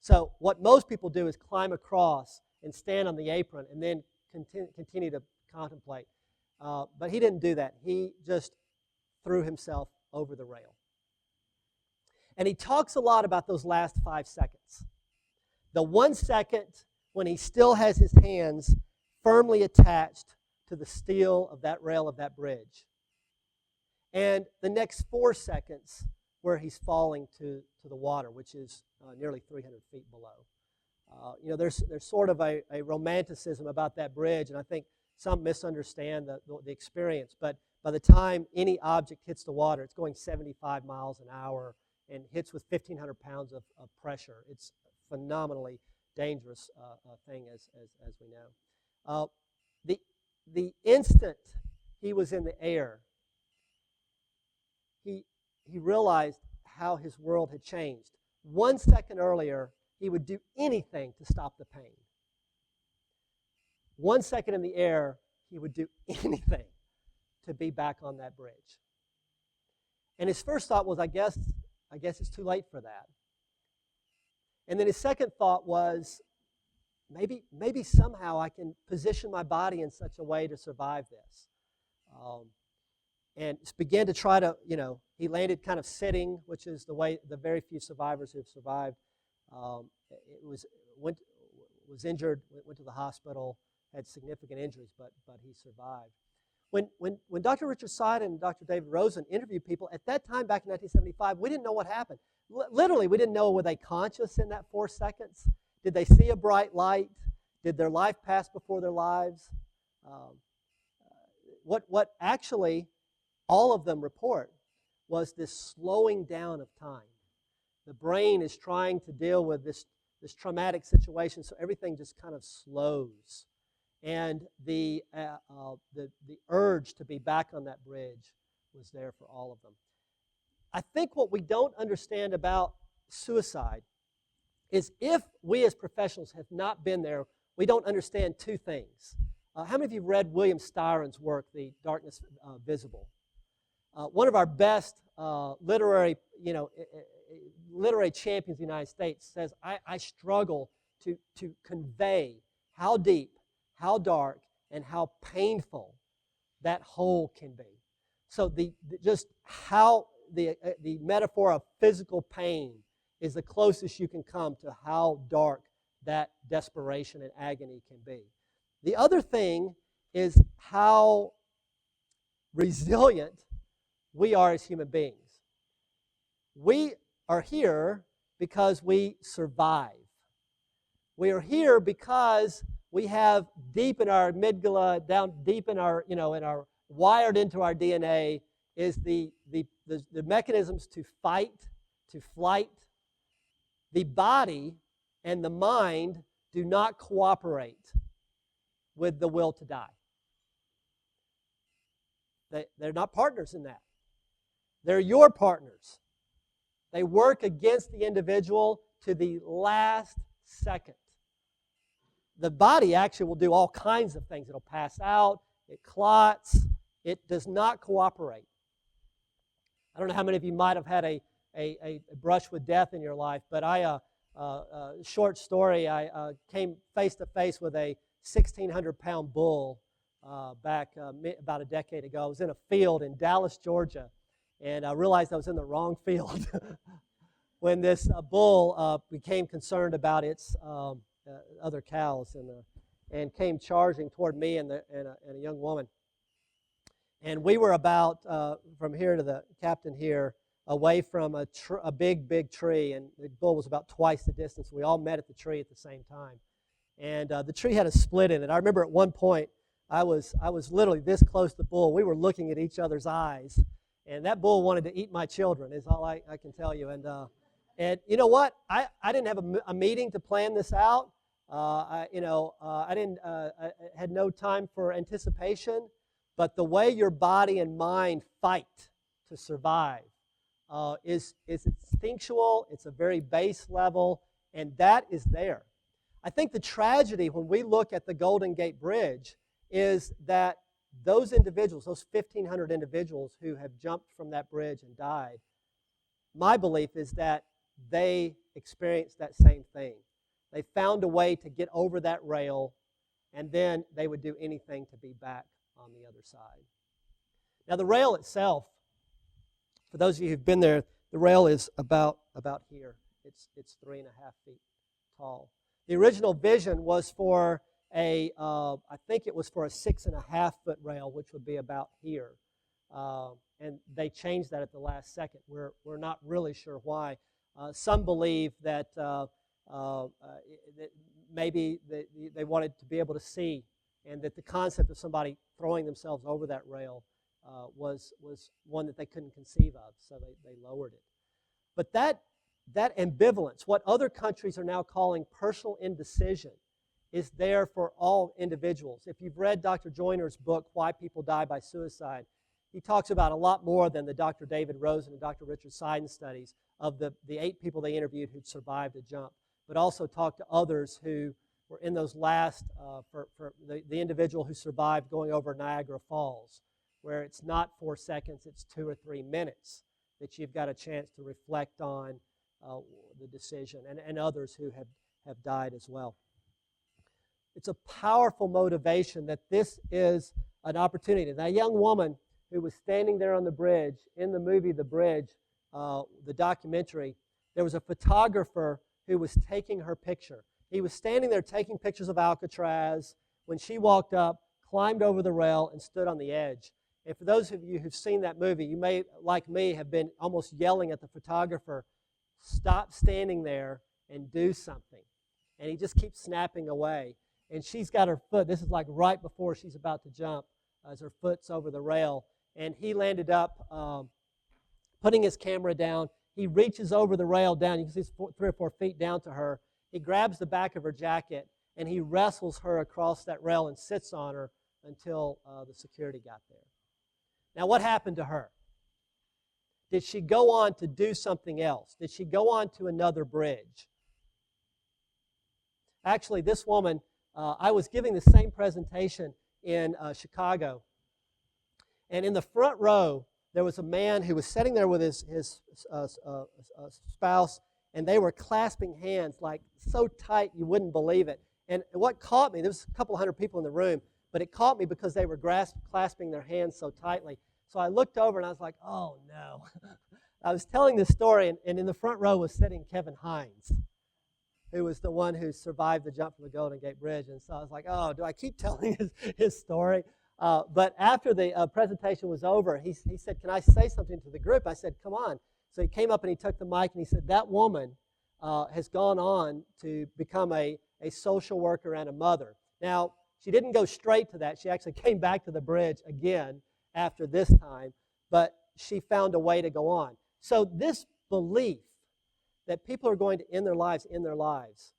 So what most people do is climb across and stand on the apron and then continue to contemplate. But he didn't do that. He just threw himself over the rail. And he talks a lot about those last 5 seconds. The 1 second when he still has his hands firmly attached to the steel of that rail of that bridge. And the next 4 seconds where he's falling to the water, which is nearly 300 feet below. There's sort of a romanticism about that bridge, and I think some misunderstand the experience. But by the time any object hits the water, it's going 75 miles an hour and hits with 1,500 pounds of pressure. It's a phenomenally dangerous thing, as we know. The instant he was in the air, he realized how his world had changed. 1 second earlier, he would do anything to stop the pain. 1 second in the air, he would do anything to be back on that bridge. And his first thought was, I guess it's too late for that. And then his second thought was, maybe somehow I can position my body in such a way to survive this. And began to try to, he landed kind of sitting, which is the way the very few survivors who have survived. Was injured, went to the hospital, had significant injuries, but he survived. When Dr. Richard Seiden and Dr. David Rosen interviewed people, at that time back in 1975, we didn't know what happened. Literally, we didn't know, were they conscious in that 4 seconds? Did they see a bright light? Did their life pass before their lives? What actually all of them report was this slowing down of time. The brain is trying to deal with this traumatic situation, so everything just kind of slows. And the urge to be back on that bridge was there for all of them. I think what we don't understand about suicide is, if we as professionals have not been there, we don't understand two things. How many of you have read William Styron's work, The Darkness Visible? One of our best literary champions in the United States says, I struggle to convey how deep, how dark, and how painful that hole can be. So just how the metaphor of physical pain is the closest you can come to how dark that desperation and agony can be. The other thing is how resilient we are as human beings. We are here because we survive. We are here because we have deep in our amygdala, down deep in our, wired into our DNA is the mechanisms to fight, to flight. The body and the mind do not cooperate with the will to die. They're not partners in that. They're your partners. They work against the individual to the last second. The body actually will do all kinds of things. It'll pass out, it clots, it does not cooperate. I don't know how many of you might have had a brush with death in your life, but short story, I came face to face with a 1,600-pound bull back about a decade ago. I was in a field in Dallas, Georgia, and I realized I was in the wrong field when this bull became concerned about its other cows and came charging toward me and a young woman. And we were about, from here to the captain here, away from a big tree, and the bull was about twice the distance. We all met at the tree at the same time. And the tree had a split in it. I remember at one point, I was literally this close to the bull. We were looking at each other's eyes, and that bull wanted to eat my children, is all I can tell you. And you know what? I didn't have a meeting to plan this out. I had no time for anticipation. But the way your body and mind fight to survive is instinctual. It's a very base level, and that is there. I think the tragedy when we look at the Golden Gate Bridge is that those individuals, those 1,500 individuals who have jumped from that bridge and died, my belief is that they experienced that same thing. They found a way to get over that rail, and then they would do anything to be back on the other side. Now, the rail itself, for those of you who've been there, the rail is about here. It's 3.5 feet tall. The original vision was for I think it was for a 6.5 foot rail, which would be about here. And they changed that at the last second. We're not really sure why. Some believe that maybe they wanted to be able to see, and that the concept of somebody throwing themselves over that rail was one that they couldn't conceive of, so they lowered it. But that ambivalence, what other countries are now calling personal indecision, is there for all individuals. If you've read Dr. Joyner's book, Why People Die by Suicide, he talks about a lot more than the Dr. David Rosen and Dr. Richard Seiden studies of the 8 people they interviewed who'd survived a jump, but also talked to others who were in those last, for the individual who survived going over Niagara Falls, where it's not 4 seconds, it's 2 or 3 minutes that you've got a chance to reflect on the decision, and others who have died as well. It's a powerful motivation that this is an opportunity. That young woman who was standing there on the bridge, in the movie The Bridge, the documentary, there was a photographer who was taking her picture. He was standing there taking pictures of Alcatraz when she walked up, climbed over the rail, and stood on the edge. And for those of you who've seen that movie, you may, like me, have been almost yelling at the photographer, stop standing there and do something. And he just keeps snapping away. And she's got her foot, this is like right before she's about to jump, as her foot's over the rail. And he landed up putting his camera down. He reaches over the rail down. You can see it's 3 or 4 feet down to her. He grabs the back of her jacket, and he wrestles her across that rail and sits on her until the security got there. Now, what happened to her? Did she go on to do something else? Did she go on to another bridge? Actually, this woman, I was giving the same presentation in Chicago, and in the front row, there was a man who was sitting there with his spouse, and they were clasping hands like so tight you wouldn't believe it. And what caught me, there was a couple hundred people in the room, but it caught me because they were clasping their hands so tightly. So I looked over and I was like, oh no. I was telling this story, and in the front row was sitting Kevin Hines, who was the one who survived the jump from the Golden Gate Bridge. And so I was like, oh, do I keep telling his story? But after the presentation was over, he said, can I say something to the group? I said, come on. So he came up and he took the mic and he said, that woman has gone on to become a social worker and a mother. Now, she didn't go straight to that. She actually came back to the bridge again after this time, but she found a way to go on. So this belief that people are going to end their lives in their lives.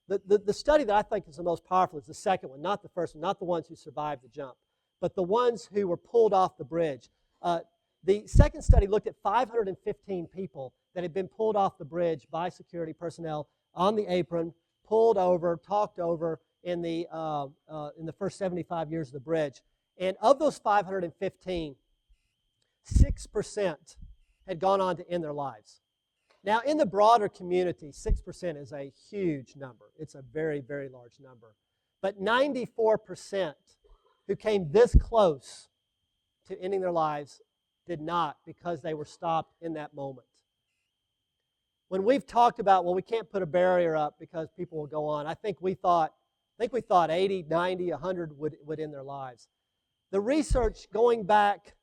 The study that I think is the most powerful is the second one, not the first one, not the ones who survived the jump, but the ones who were pulled off the bridge. The second study looked at 515 people that had been pulled off the bridge by security personnel on the apron, pulled over, talked over in the first 75 years of the bridge. And of those 515, 6% had gone on to end their lives. Now, in the broader community, 6% is a huge number. It's a very, very large number. But 94% who came this close to ending their lives did not, because they were stopped in that moment. When we've talked about, well, we can't put a barrier up because people will go on, I think we thought 80, 90, 100 would end their lives. The research going back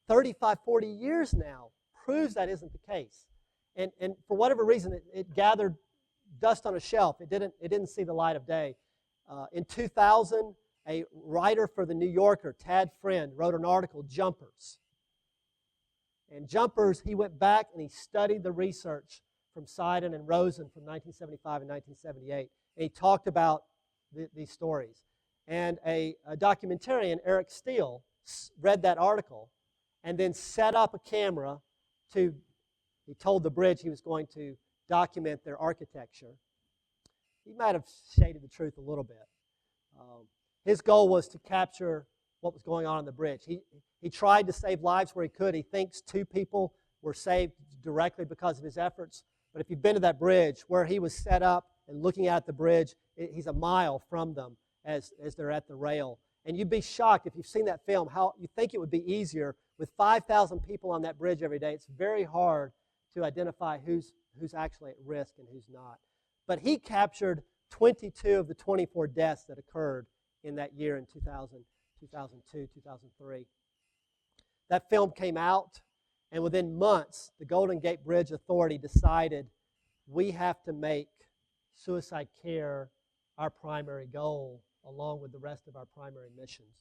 35, 40 years now proves that isn't the case. And for whatever reason, it gathered dust on a shelf. It didn't see the light of day. In 2000, a writer for the New Yorker, Tad Friend, wrote an article, Jumpers. And Jumpers, he went back and he studied the research from Seiden and Rosen from 1975 and 1978. And he talked about these stories. And a documentarian, Eric Steele, read that article and then set up a camera he told the bridge he was going to document their architecture. He might have shaded the truth a little bit. His goal was to capture what was going on the bridge. He tried to save lives where he could. He thinks 2 people were saved directly because of his efforts. But if you've been to that bridge, where he was set up and looking at the bridge, he's a mile from them as they're at the rail. And you'd be shocked if you've seen that film, how you think it would be easier with 5,000 people on that bridge every day. It's very hard to identify who's actually at risk and who's not. But he captured 22 of the 24 deaths that occurred in that year in 2000, 2002, 2003. That film came out, and within months, the Golden Gate Bridge Authority decided we have to make suicide care our primary goal, along with the rest of our primary missions.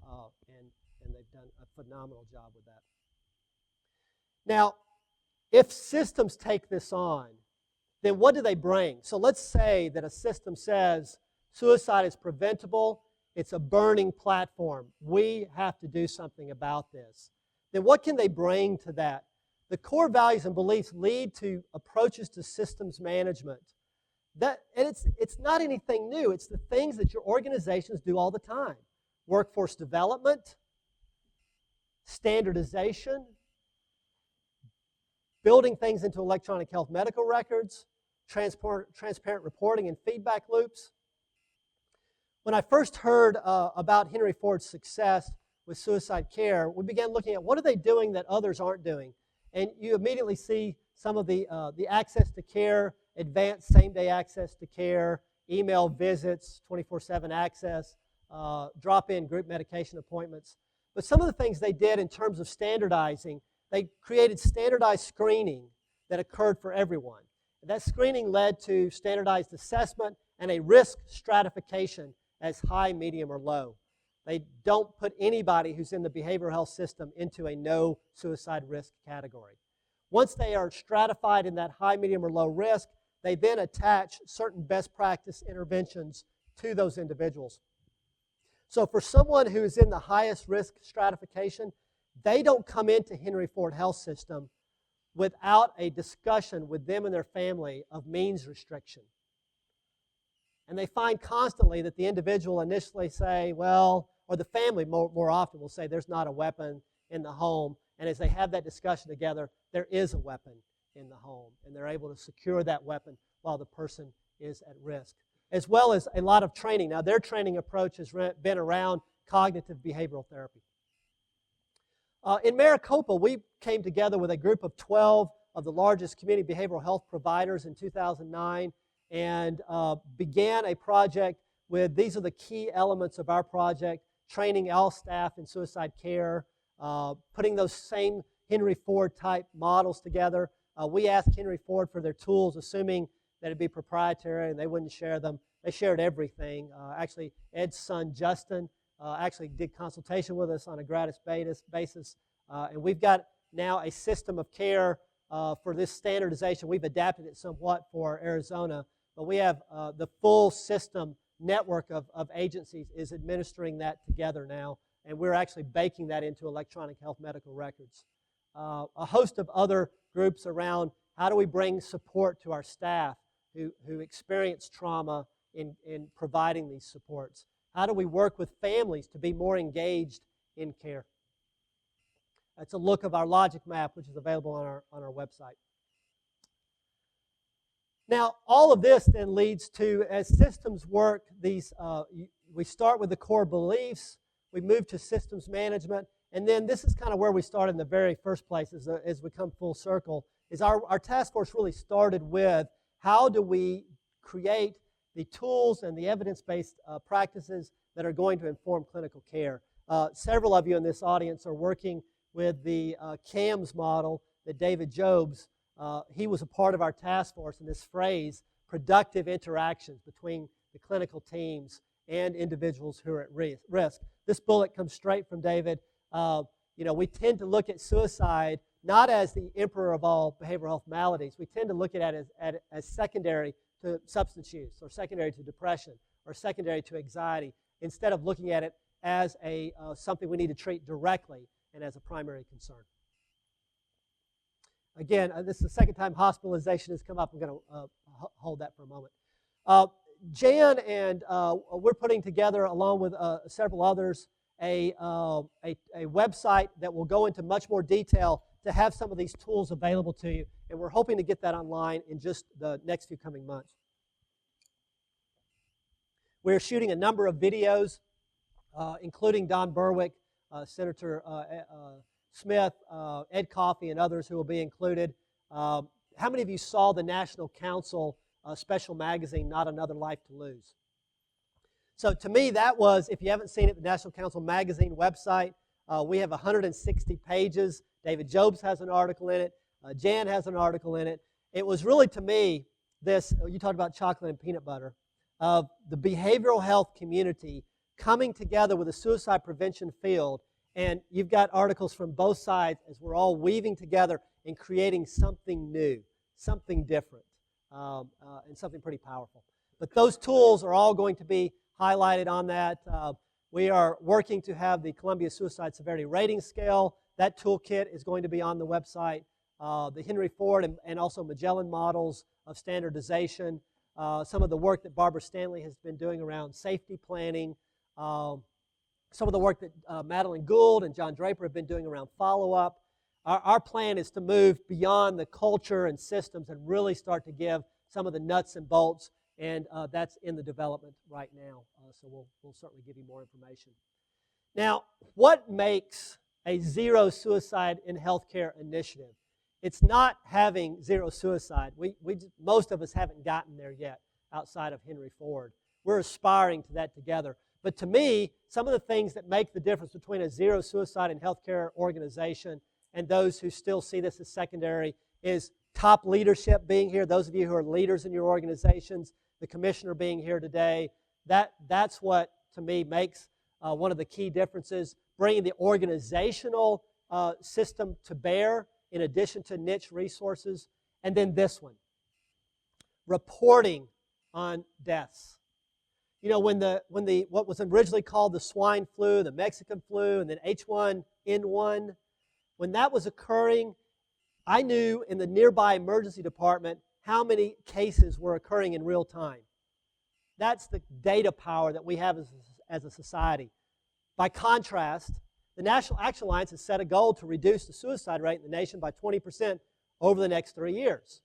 And they've done a phenomenal job with that. Now, if systems take this on, then what do they bring? So let's say that a system says suicide is preventable, it's a burning platform. We have to do something about this. Then what can they bring to that? The core values and beliefs lead to approaches to systems management. And it's not anything new. It's the things that your organizations do all the time. Workforce development, standardization, building things into electronic health medical records, transparent reporting and feedback loops. When I first heard about Henry Ford's success with suicide care, we began looking at what are they doing that others aren't doing. And you immediately see some of the access to care, advanced same-day access to care, email visits, 24/7 access, drop-in group medication appointments. But some of the things they did in terms of standardizing, they created standardized screening that occurred for everyone. That screening led to standardized assessment and a risk stratification as high, medium, or low. They don't put anybody who's in the behavioral health system into a no suicide risk category. Once they are stratified in that high, medium, or low risk, they then attach certain best practice interventions to those individuals. So for someone who is in the highest risk stratification, they don't come into Henry Ford Health System without a discussion with them and their family of means restriction. And they find constantly that the individual initially say, well, or the family more often will say there's not a weapon in the home. And as they have that discussion together, there is a weapon in the home. And they're able to secure that weapon while the person is at risk. As well as a lot of training. Now, their training approach has been around cognitive behavioral therapy. In Maricopa, we came together with a group of 12 of the largest community behavioral health providers in 2009 and began a project with, these are the key elements of our project, training all staff in suicide care, putting those same Henry Ford type models together. We asked Henry Ford for their tools, assuming that it'd be proprietary and they wouldn't share them. They shared everything. Actually, Ed's son, Justin, actually did consultation with us on a gratis basis. And we've got now a system of care for this standardization. We've adapted it somewhat for Arizona, but we have the full system network of agencies is administering that together now, and we're actually baking that into electronic health medical records. A host of other groups around how do we bring support to our staff who experience trauma in providing these supports. How do we work with families to be more engaged in care? That's a look of our logic map, which is available on our website. Now, all of this then leads to, as systems work, we start with the core beliefs, we move to systems management, and then this is kind of where we started in the very first place as we come full circle, is our task force really started with how do we create the tools and the evidence-based practices that are going to inform clinical care. Several of you in this audience are working with the CAMS model that David Jobs, he was a part of our task force, and this phrase, productive interactions between the clinical teams and individuals who are at risk. This bullet comes straight from David. We tend to look at suicide not as the emperor of all behavioral health maladies. We tend to look at it as secondary to substance use, or secondary to depression, or secondary to anxiety, instead of looking at it as something we need to treat directly and as a primary concern. Again, this is the second time hospitalization has come up. I'm going to hold that for a moment. Jan and we're putting together, along with several others, a website that will go into much more detail to have some of these tools available to you. And we're hoping to get that online in just the next few coming months. We're shooting a number of videos, including Don Berwick, Senator Smith, Ed Coffey, and others who will be included. How many of you saw the National Council special magazine, Not Another Life to Lose? So to me, that was, if you haven't seen it, the National Council magazine website. We have 160 pages. David Jobs has an article in it. Jan has an article in it. It was really, to me, this, you talked about chocolate and peanut butter, of the behavioral health community coming together with a suicide prevention field. And you've got articles from both sides as we're all weaving together and creating something new, something different, and something pretty powerful. But those tools are all going to be highlighted on that. We are working to have the Columbia Suicide Severity Rating Scale. That toolkit is going to be on the website. The Henry Ford and also Magellan models of standardization. Some of the work that Barbara Stanley has been doing around safety planning. Some of the work that Madeline Gould and John Draper have been doing around follow-up. Our plan is to move beyond the culture and systems and really start to give some of the nuts and bolts, and that's in the development right now. So we'll certainly give you more information. Now, what makes a zero suicide in healthcare initiative? It's not having zero suicide. Most of us haven't gotten there yet outside of Henry Ford. We're aspiring to that together. But to me, some of the things that make the difference between a zero suicide in healthcare organization and those who still see this as secondary is top leadership being here. Those of you who are leaders in your organizations, the commissioner being here today, that's what, to me, makes one of the key differences. Bringing the organizational system to bear in addition to niche resources. And then this one, reporting on deaths. You know, when what was originally called the swine flu, the Mexican flu, and then H1N1, when that was occurring, I knew in the nearby emergency department how many cases were occurring in real time. That's the data power that we have as a society. By contrast, the National Action Alliance has set a goal to reduce the suicide rate in the nation by 20% over the next 3 years.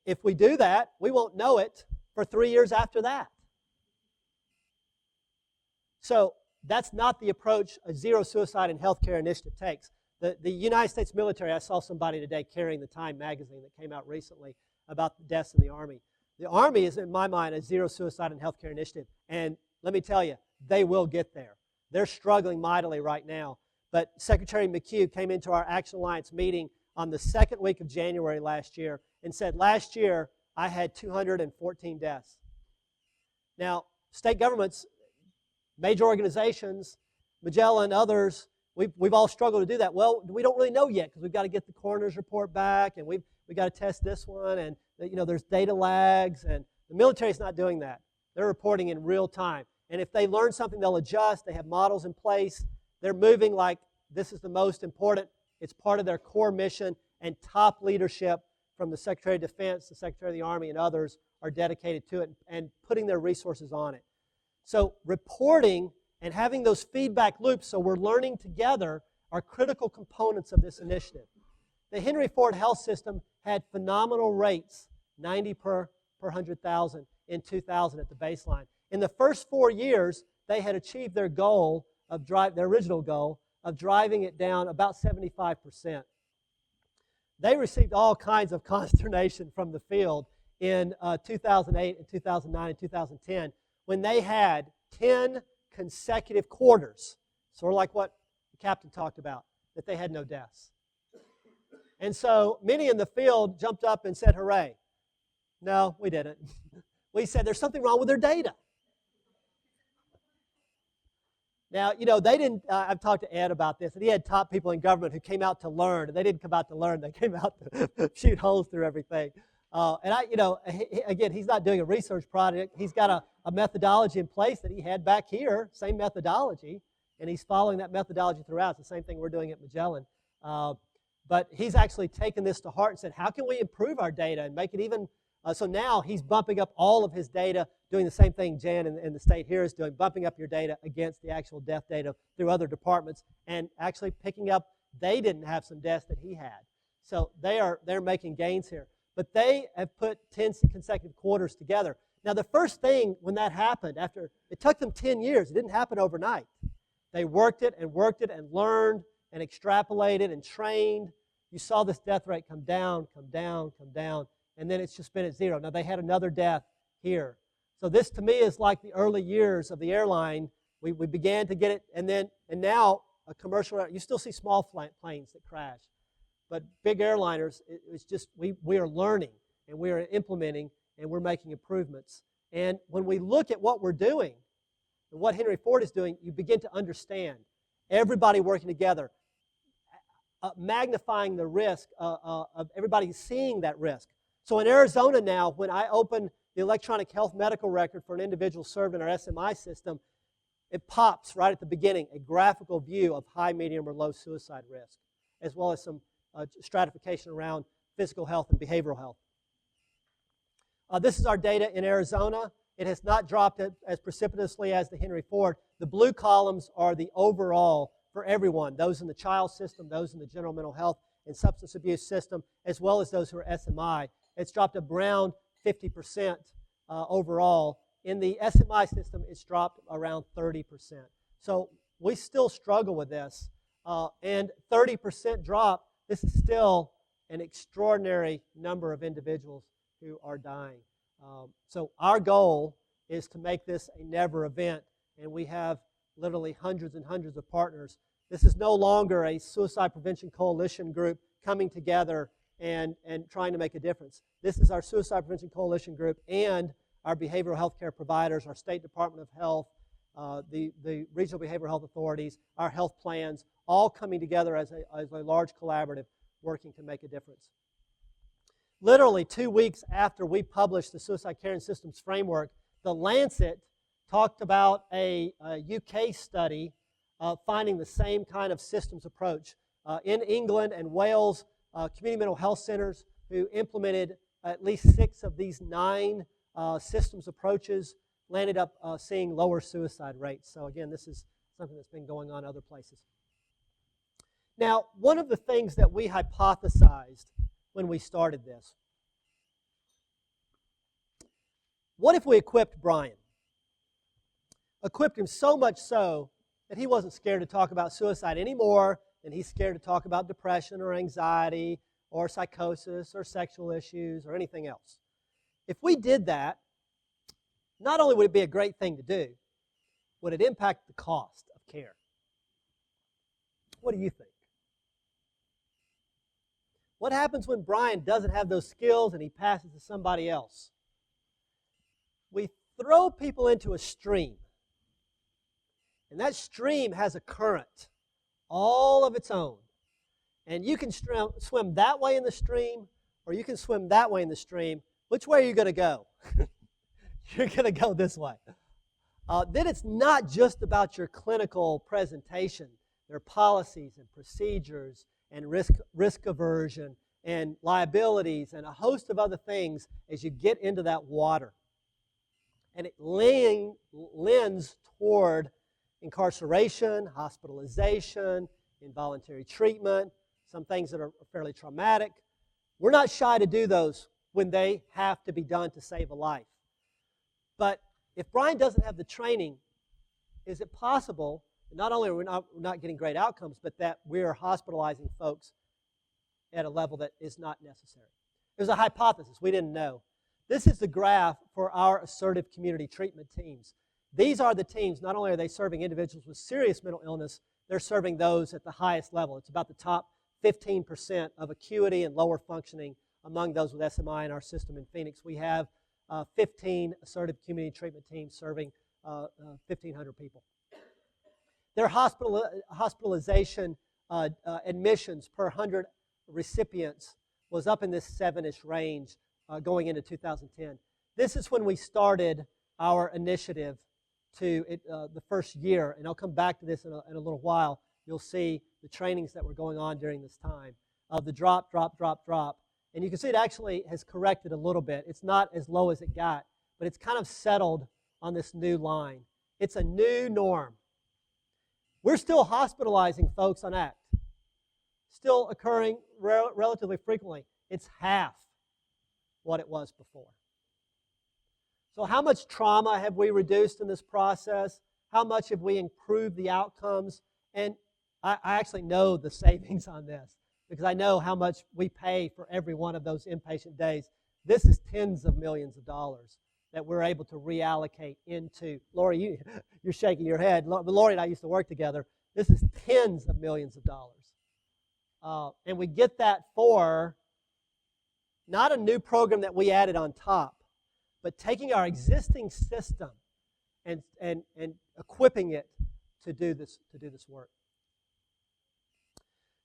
If we do that, we won't know it for 3 years after that. So that's not the approach a zero suicide in healthcare initiative takes. The United States military, I saw somebody today carrying the Time magazine that came out recently about the deaths in the Army. The Army is, in my mind, a zero suicide in healthcare initiative. And let me tell you, they will get there. They're struggling mightily right now. But Secretary McHugh came into our Action Alliance meeting on the second week of January last year and said, last year I had 214 deaths. Now, state governments, major organizations, Magellan, others, we've all struggled to do that. Well, we don't really know yet because we've got to get the coroner's report back, and we've got to test this one, and there's data lags, and the military's not doing that. They're reporting in real time. And if they learn something, they'll adjust. They have models in place. They're moving like this is the most important. It's part of their core mission, and top leadership from the Secretary of Defense, the Secretary of the Army, and others are dedicated to it and putting their resources on it. So reporting and having those feedback loops so we're learning together are critical components of this initiative. The Henry Ford Health System had phenomenal rates, 90 per 100,000 in 2000 at the baseline. In the first 4 years, they had achieved their goal of their original goal of driving it down about 75%. They received all kinds of consternation from the field in 2008 and 2009 and 2010 when they had 10 consecutive quarters, sort of like what the captain talked about, that they had no deaths. And so many in the field jumped up and said, hooray. No, we didn't. We said there's something wrong with their data. Now, they didn't, I've talked to Ed about this, and he had top people in government who came out to learn, and they didn't come out to learn, they came out to shoot holes through everything. Again, he's not doing a research project. He's got a methodology in place that he had back here, same methodology, and he's following that methodology throughout. It's the same thing we're doing at Magellan. But he's actually taken this to heart and said, how can we improve our data and make it even So now he's bumping up all of his data, doing the same thing Jan and the state here is doing, bumping up your data against the actual death data through other departments, and actually picking up they didn't have some deaths that he had. So they're making gains here. But they have put 10 consecutive quarters together. Now the first thing when that happened, after it took them 10 years, it didn't happen overnight. They worked it and learned and extrapolated and trained. You saw this death rate come down, and then it's just been at zero. Now they had another death here. So this to me is like the early years of the airline. We began to get it, and now a commercial, you still see small planes that crash. But big airliners, it's just, we are learning, and we are implementing, and we're making improvements. And when we look at what we're doing, and what Henry Ford is doing, you begin to understand everybody working together, magnifying the risk of everybody seeing that risk. So in Arizona now, when I open the electronic health medical record for an individual served in our SMI system, it pops right at the beginning, a graphical view of high, medium, or low suicide risk, as well as some stratification around physical health and behavioral health. This is our data in Arizona. It has not dropped as precipitously as the Henry Ford. The blue columns are the overall for everyone, those in the child system, those in the general mental health and substance abuse system, as well as those who are SMI. It's dropped around 50% overall. In the SMI system, it's dropped around 30%. So we still struggle with this. And 30% drop, this is still an extraordinary number of individuals who are dying. So our goal is to make this a never event, and we have literally hundreds and hundreds of partners. This is no longer a suicide prevention coalition group coming together and trying to make a difference. This is our suicide prevention coalition group and our behavioral health care providers, our State Department of Health, the regional behavioral health authorities, our health plans, all coming together as a large collaborative working to make a difference. Literally 2 weeks after we published the Suicide Care and Systems Framework, The Lancet talked about a UK study finding the same kind of systems approach. In England and Wales, community mental health centers who implemented at least 6 of these 9 systems approaches landed up seeing lower suicide rates. So again, this is something that's been going on other places. Now, one of the things that we hypothesized when we started this, what if we equipped Brian? Equipped him so much so that he wasn't scared to talk about suicide anymore than he's scared to talk about depression or anxiety or psychosis or sexual issues or anything else. If we did that, not only would it be a great thing to do, would it impact the cost of care? What do you think? What happens when Brian doesn't have those skills and he passes to somebody else? We throw people into a stream, and that stream has a current all of its own. And you can swim that way in the stream, or you can swim that way in the stream. Which way are you going to go? You're going to go this way. Then it's not just about your clinical presentation. There are policies and procedures and risk aversion and liabilities and a host of other things as you get into that water. And it lends toward incarceration, hospitalization, involuntary treatment, some things that are fairly traumatic. We're not shy to do those when they have to be done to save a life. But if Brian doesn't have the training, is it possible, not only are we not getting great outcomes, but that we're hospitalizing folks at a level that is not necessary? There's a hypothesis we didn't know. This is the graph for our assertive community treatment teams. These are the teams, not only are they serving individuals with serious mental illness, they're serving those at the highest level. It's about the top 15% of acuity and lower functioning among those with SMI in our system in Phoenix. We have 15 assertive community treatment teams serving 1,500 people. Their hospitalization admissions per 100 recipients was up in this 7-ish range going into 2010. This is when we started our initiative to the first year, and I'll come back to this in a little while. You'll see the trainings that were going on during this time of the drop. And you can see it actually has corrected a little bit. It's not as low as it got, but it's kind of settled on this new line. It's a new norm. We're still hospitalizing folks on ACT. Still occurring relatively frequently. It's half what it was before. So how much trauma have we reduced in this process? How much have we improved the outcomes? And I actually know the savings on this because I know how much we pay for every one of those inpatient days. This is tens of millions of dollars that we're able to reallocate into. Lori, you're shaking your head. Lori and I used to work together. This is tens of millions of dollars. And we get that for not a new program that we added on top, but taking our existing system and equipping it to do this work.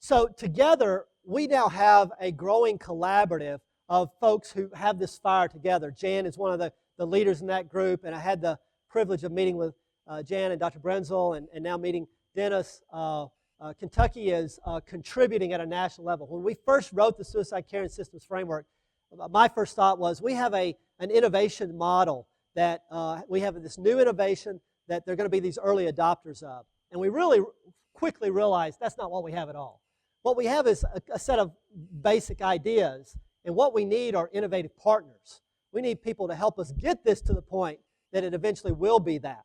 So together, we now have a growing collaborative of folks who have this fire together. Jan is one of the leaders in that group, and I had the privilege of meeting with Jan and Dr. Brenzel and now meeting Dennis. Kentucky is contributing at a national level. When we first wrote the Suicide Care and Systems Framework, my first thought was we have an innovation model that we have this new innovation that they're going to be these early adopters of. And we really quickly realized that's not what we have at all. What we have is a set of basic ideas, and what we need are innovative partners. We need people to help us get this to the point that it eventually will be that.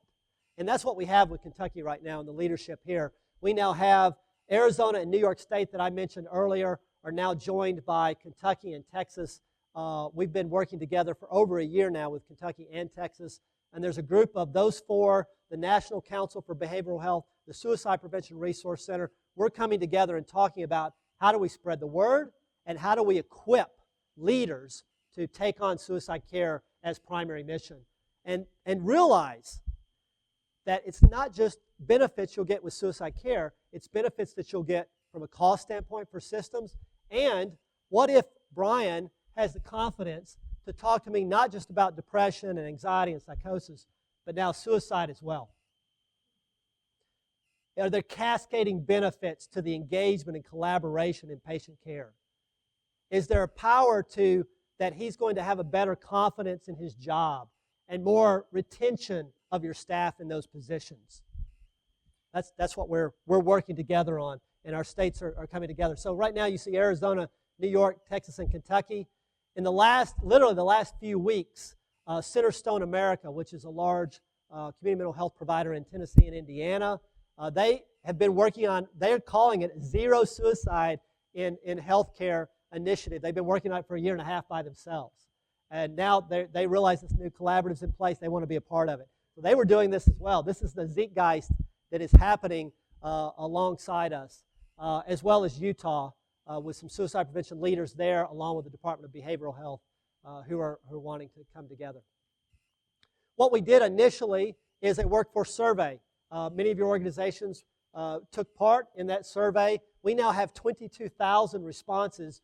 And that's what we have with Kentucky right now in the leadership here. We now have Arizona and New York State that I mentioned earlier are now joined by Kentucky and Texas. We've been working together for over a year now with Kentucky and Texas. And there's a group of those four, the National Council for Behavioral Health, the Suicide Prevention Resource Center. We're coming together and talking about how do we spread the word and how do we equip leaders to take on suicide care as primary mission. And realize that it's not just benefits you'll get with suicide care, it's benefits that you'll get from a cost standpoint for systems. And what if Brian has the confidence to talk to me not just about depression and anxiety and psychosis, but now suicide as well? Are there cascading benefits to the engagement and collaboration in patient care? Is there a power to that he's going to have a better confidence in his job and more retention of your staff in those positions? That's what we're working together on, and our states are coming together. So right now you see Arizona, New York, Texas, and Kentucky. In literally the last few weeks, Centerstone America, which is a large community mental health provider in Tennessee and Indiana, they have been working on, they're calling it Zero Suicide in Healthcare Initiative. They've been working on it for a year and a half by themselves. And now they realize this new collaborative's in place. They want to be a part of it. So they were doing this as well. This is the zeitgeist that is happening alongside us, as well as Utah, with some suicide prevention leaders there, along with the Department of Behavioral Health, who are wanting to come together. What we did initially is a workforce survey. Many of your organizations took part in that survey. We now have 22,000 responses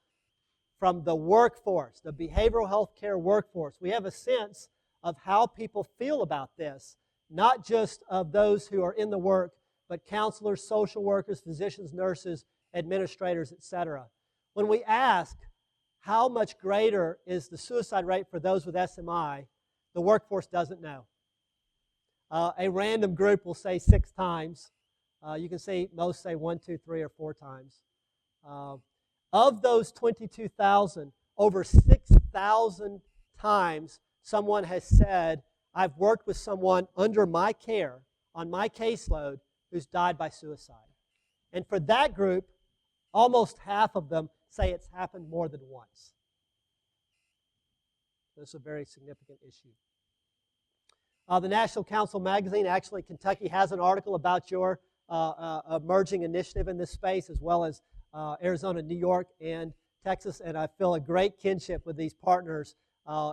from the workforce, the behavioral health care workforce. We have a sense of how people feel about this, not just of those who are in the work, but counselors, social workers, physicians, nurses, administrators, etc. When we ask how much greater is the suicide rate for those with SMI, the workforce doesn't know. A random group will say 6 times. You can see most say 1, 2, 3, or 4 times. Of those 22,000, over 6,000 times someone has said, I've worked with someone under my care, on my caseload, who's died by suicide. And for that group, almost half of them say it's happened more than once. This is a very significant issue. The National Council magazine, actually Kentucky has an article about your emerging initiative in this space, as well as Arizona, New York, and Texas, and I feel a great kinship with these partners.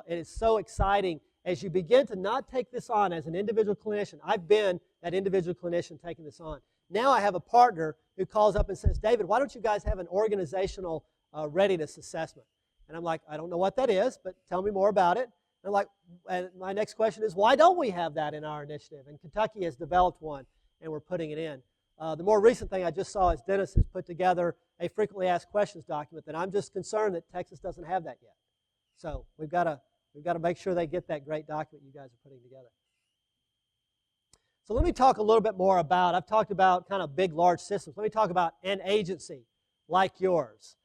It is so exciting as you begin to not take this on as an individual clinician. I've been that individual clinician taking this on. Now I have a partner who calls up and says, David, why don't you guys have an organizational readiness assessment? And I'm like, I don't know what that is, but tell me more about it. And my next question is, why don't we have that in our initiative? And Kentucky has developed one, and we're putting it in. The more recent thing I just saw is Dennis has put together a frequently asked questions document that I'm just concerned that Texas doesn't have that yet. So we've got to make sure they get that great document you guys are putting together. So let me talk a little bit more about, I've talked about kind of big, large systems. Let me talk about an agency like yours.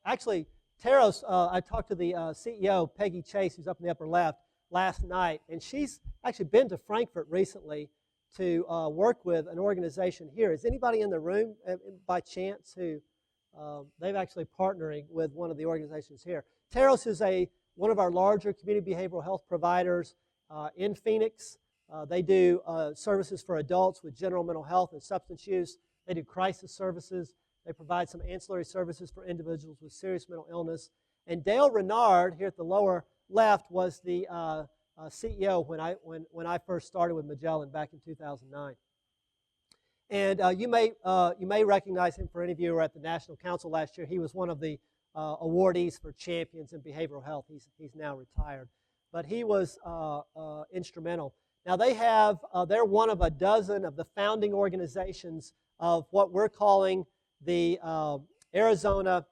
Actually, Teros, I talked to the CEO, Peggy Chase, who's up in the upper left, last night, and she's actually been to Frankfurt recently to work with an organization here. Is anybody in the room by chance who they've actually partnering with one of the organizations here? Teros is one of our larger community behavioral health providers in Phoenix. They do services for adults with general mental health and substance use. They do crisis services. They provide some ancillary services for individuals with serious mental illness. And Dale Renard, here at the lower left, was the CEO when I first started with Magellan back in 2009. And you may recognize him. For any of you who were at the National Council last year, he was one of the awardees for Champions in Behavioral Health. He's now retired. But he was instrumental. Now they're one of a dozen of the founding organizations of what we're calling the Arizona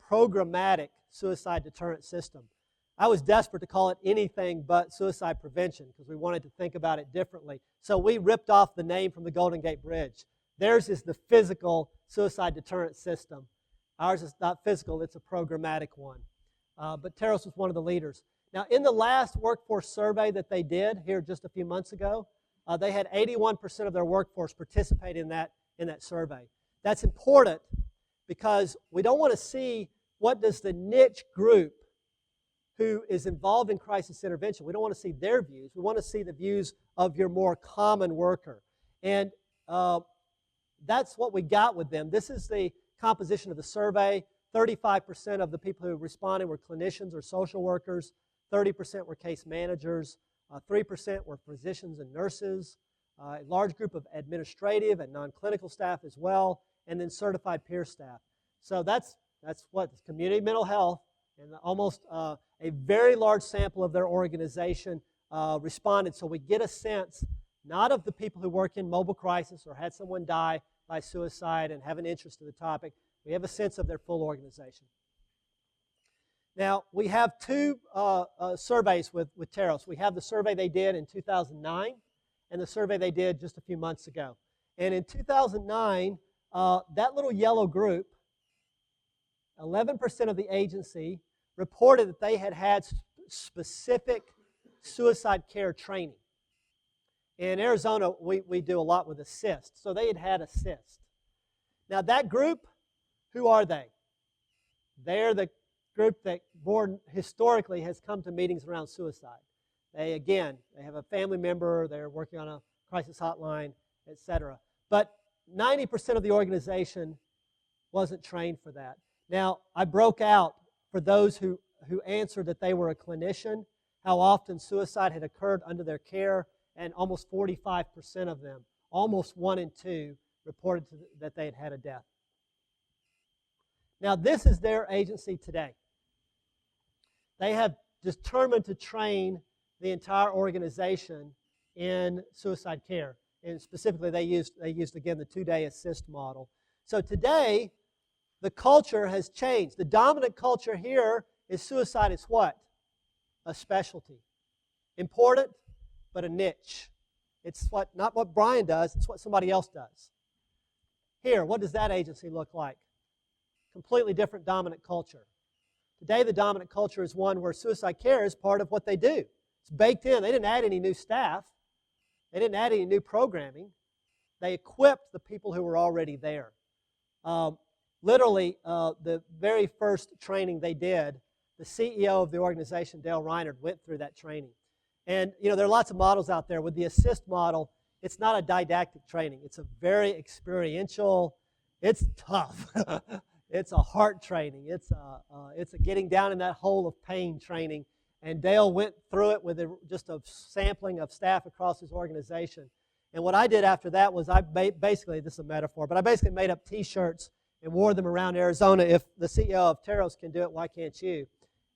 Programmatic Suicide Deterrent System. I was desperate to call it anything but suicide prevention because we wanted to think about it differently. So we ripped off the name from the Golden Gate Bridge. Theirs is the physical suicide deterrent system. Ours is not physical, it's a programmatic one. But Teros was one of the leaders. Now, in the last workforce survey that they did here just a few months ago, they had 81% of their workforce participate in that survey. That's important because we don't want to see what does the niche group who is involved in crisis intervention, we don't want to see their views. We want to see the views of your more common worker. And that's what we got with them. This is the composition of the survey. 35% of the people who responded were clinicians or social workers. 30% were case managers. 3% were physicians and nurses. A large group of administrative and non-clinical staff as well, and then certified peer staff. So that's what community mental health, and almost a very large sample of their organization responded. So we get a sense not of the people who work in mobile crisis or had someone die by suicide and have an interest in the topic. We have a sense of their full organization. Now, we have two surveys with Teros. We have the survey they did in 2009 and the survey they did just a few months ago. And in 2009, that little yellow group, 11% of the agency reported that they had specific suicide care training. In Arizona, we do a lot with ASSIST, so they had ASSIST. Now that group, who are they? They're the group that more historically has come to meetings around suicide. They have a family member, they're working on a crisis hotline, etc. But 90% of the organization wasn't trained for that. Now, I broke out for those who answered that they were a clinician, how often suicide had occurred under their care, and almost 45% of them, almost 1 in 2, reported that they had had a death. Now, this is their agency today. They have determined to train the entire organization in suicide care. And specifically, they used again, the 2-day ASSIST model. So today, the culture has changed. The dominant culture here is suicide is what? A specialty. Important, but a niche. It's not what Brian does, it's what somebody else does. Here, what does that agency look like? Completely different dominant culture. Today, the dominant culture is one where suicide care is part of what they do. It's baked in. They didn't add any new staff. They didn't add any new programming. They equipped the people who were already there. Literally, the very first training they did, the CEO of the organization, Dale Reinhardt, went through that training. And, there are lots of models out there. With the ASSIST model, it's not a didactic training. It's a very experiential, it's tough. It's a heart training. It's a getting down in that hole of pain training. And Dale went through it with just a sampling of staff across his organization. And what I did after that was basically, this is a metaphor, but I basically made up T-shirts and wore them around Arizona. If the CEO of Teros can do it, why can't you?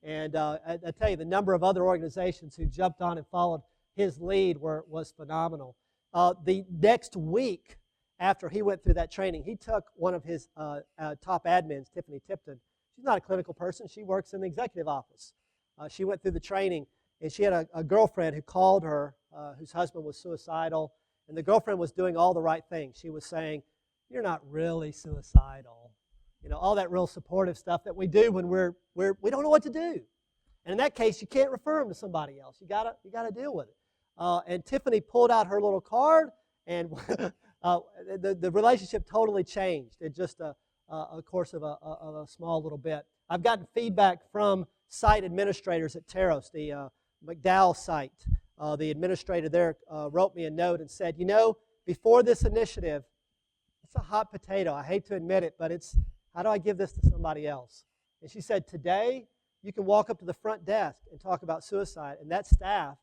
And I tell you, the number of other organizations who jumped on and followed his lead was phenomenal. The next week after he went through that training, he took one of his top admins, Tiffany Tipton. She's not a clinical person. She works in the executive office. She went through the training, and she had a girlfriend who called her, whose husband was suicidal, and the girlfriend was doing all the right things. She was saying, "You're not really suicidal." You know, all that real supportive stuff that we do when we don't know what to do. And in that case, you can't refer them to somebody else. You gotta deal with it. And Tiffany pulled out her little card, and the relationship totally changed in just a course of a small little bit. I've gotten feedback from site administrators at Taros, the McDowell site. The administrator there wrote me a note and said, "You know, before this initiative, it's a hot potato. I hate to admit it, but it's, how do I give this to somebody else?" And she said, "Today, you can walk up to the front desk and talk about suicide, and that staff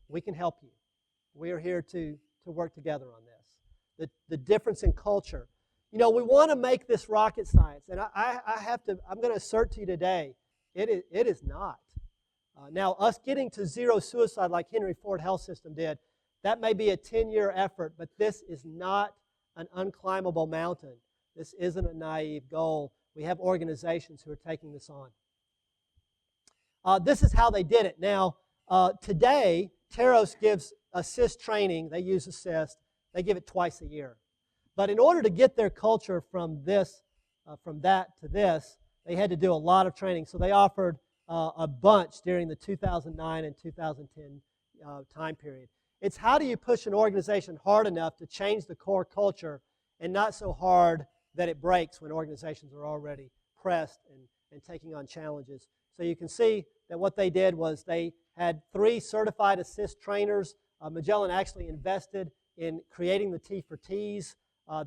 we can help you. We are here to work together on this." The difference in culture. You know, we want to make this rocket science, and I'm going to assert to you today, it is not. Now, us getting to zero suicide like Henry Ford Health System did, that may be a 10-year effort, but this is not an unclimbable mountain. This isn't a naive goal. We have organizations who are taking this on. This is how they did it. Now, today, Taros gives assist training. They use assist. They give it twice a year. But in order to get their culture from that to this, they had to do a lot of training. So they offered a bunch during the 2009 and 2010 time period. It's how do you push an organization hard enough to change the core culture and not so hard that it breaks when organizations are already pressed and taking on challenges. So you can see that what they did was they had 3 certified assist trainers. Magellan actually invested in creating the T for Ts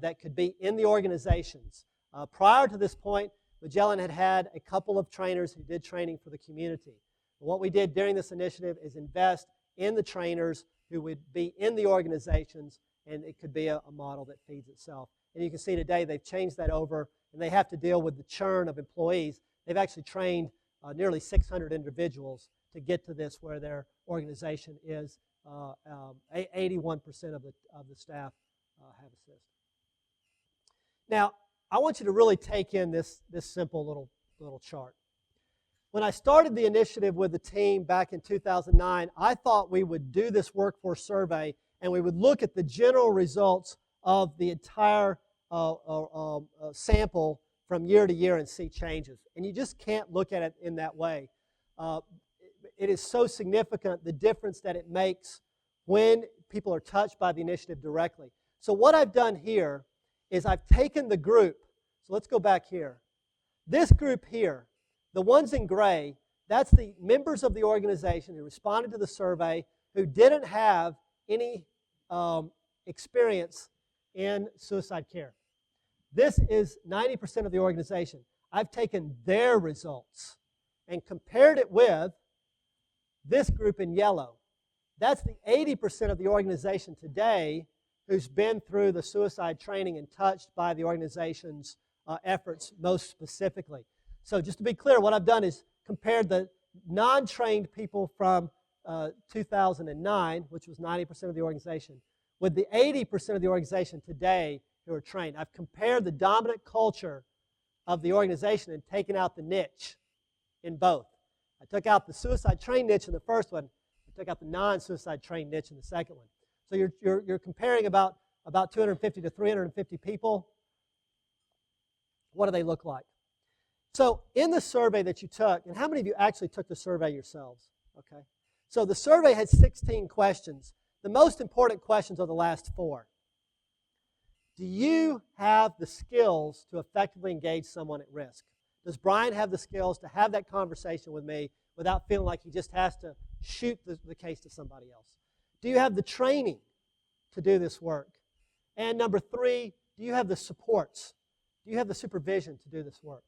that could be in the organizations. Prior to this point, Magellan had a couple of trainers who did training for the community. What we did during this initiative is invest in the trainers who would be in the organizations, and it could be a model that feeds itself. And you can see today they've changed that over, and they have to deal with the churn of employees. They've actually trained nearly 600 individuals to get to this where their organization is 81% of the staff have assist. Now, I want you to really take in this simple little chart. When I started the initiative with the team back in 2009, I thought we would do this workforce survey and we would look at the general results of the entire sample from year to year and see changes. And you just can't look at it in that way. It is so significant, the difference that it makes when people are touched by the initiative directly. So what I've done here is I've taken the group. So let's go back here. This group here, the ones in gray, that's the members of the organization who responded to the survey who didn't have any experience in suicide care. This is 90% of the organization. I've taken their results and compared it with this group in yellow. That's the 80% of the organization today who's been through the suicide training and touched by the organization's efforts most specifically. So just to be clear, what I've done is compared the non-trained people from 2009, which was 90% of the organization, with the 80% of the organization today who are trained. I've compared the dominant culture of the organization and taken out the niche in both. I took out the suicide trained niche in the first one. I took out the non-suicide trained niche in the second one. So you're comparing about 250 to 350 people. What do they look like? So in the survey that you took, and how many of you actually took the survey yourselves? Okay. So the survey had 16 questions. The most important questions are the last 4. Do you have the skills to effectively engage someone at risk? Does Brian have the skills to have that conversation with me without feeling like he just has to shoot the case to somebody else? Do you have the training to do this work? And number 3, do you have the supports? Do you have the supervision to do this work?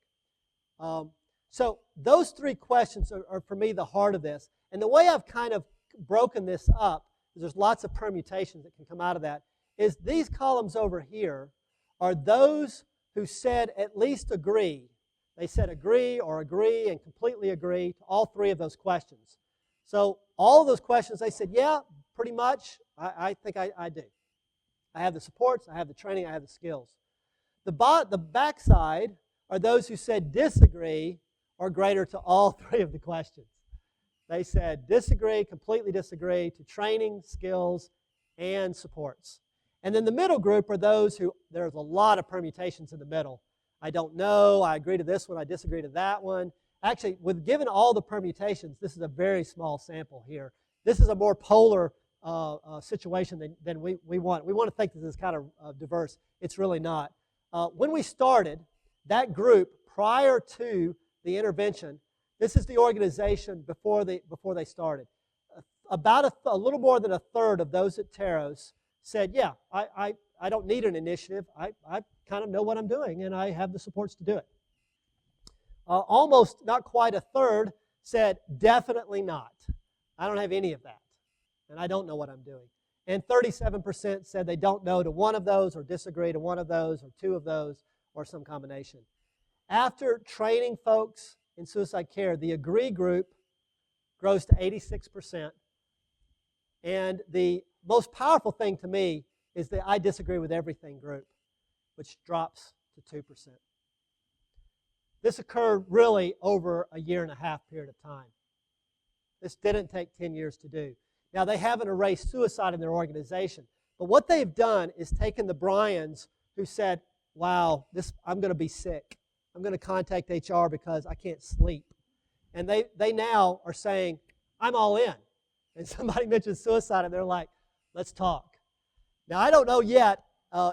So those 3 questions are for me the heart of this. And the way I've kind of broken this up, because there's lots of permutations that can come out of that, is these columns over here are those who said at least agree. They said agree or agree and completely agree to all 3 of those questions. So all of those questions, they said, yeah, pretty much, I think I do. I have the supports, I have the training, I have the skills. The backside are those who said disagree or greater to all three of the questions. They said disagree, completely disagree to training, skills, and supports. And then the middle group are those who, there's a lot of permutations in the middle. I don't know, I agree to this one, I disagree to that one. Actually, given all the permutations, this is a very small sample here. This is a more polar situation than we want. We want to think this is kind of diverse. It's really not. When we started, that group, prior to the intervention, this is the organization before they started. About a little more than a third of those at Taros said, yeah, I don't need an initiative. I kind of know what I'm doing, and I have the supports to do it. Almost not quite a third said, definitely not. I don't have any of that, and I don't know what I'm doing. And 37% said they don't know to one of those or disagree to one of those or two of those or some combination. After training folks in suicide care, the agree group grows to 86%. And the most powerful thing to me is the I disagree with everything group, which drops to 2%. This occurred really over a 1.5 year period of time. This didn't take 10 years to do. Now, they haven't erased suicide in their organization, but what they've done is taken the Bryans who said, wow, I'm going to be sick. I'm going to contact HR because I can't sleep. And they now are saying, I'm all in. And somebody mentions suicide, and they're like, let's talk. Now, I don't know yet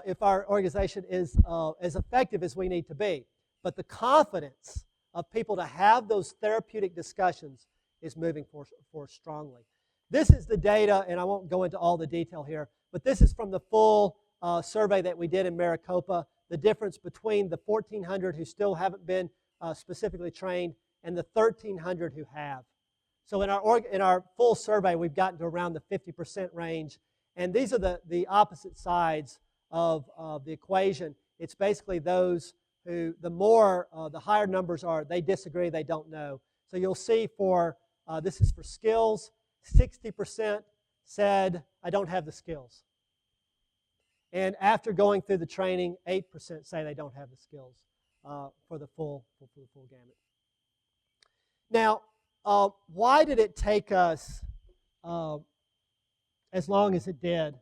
if our organization is as effective as we need to be, but the confidence of people to have those therapeutic discussions is moving forward strongly. This is the data, and I won't go into all the detail here, but this is from the full survey that we did in Maricopa, the difference between the 1,400 who still haven't been specifically trained and the 1,300 who have. So in our full survey, we've gotten to around the 50% range, and these are the opposite sides of the equation. It's basically those who, the higher numbers are, they disagree, they don't know. So you'll see this is for skills, 60% said, I don't have the skills. And after going through the training, 8% say they don't have the skills for the full gamut. Now, why did it take us as long as it did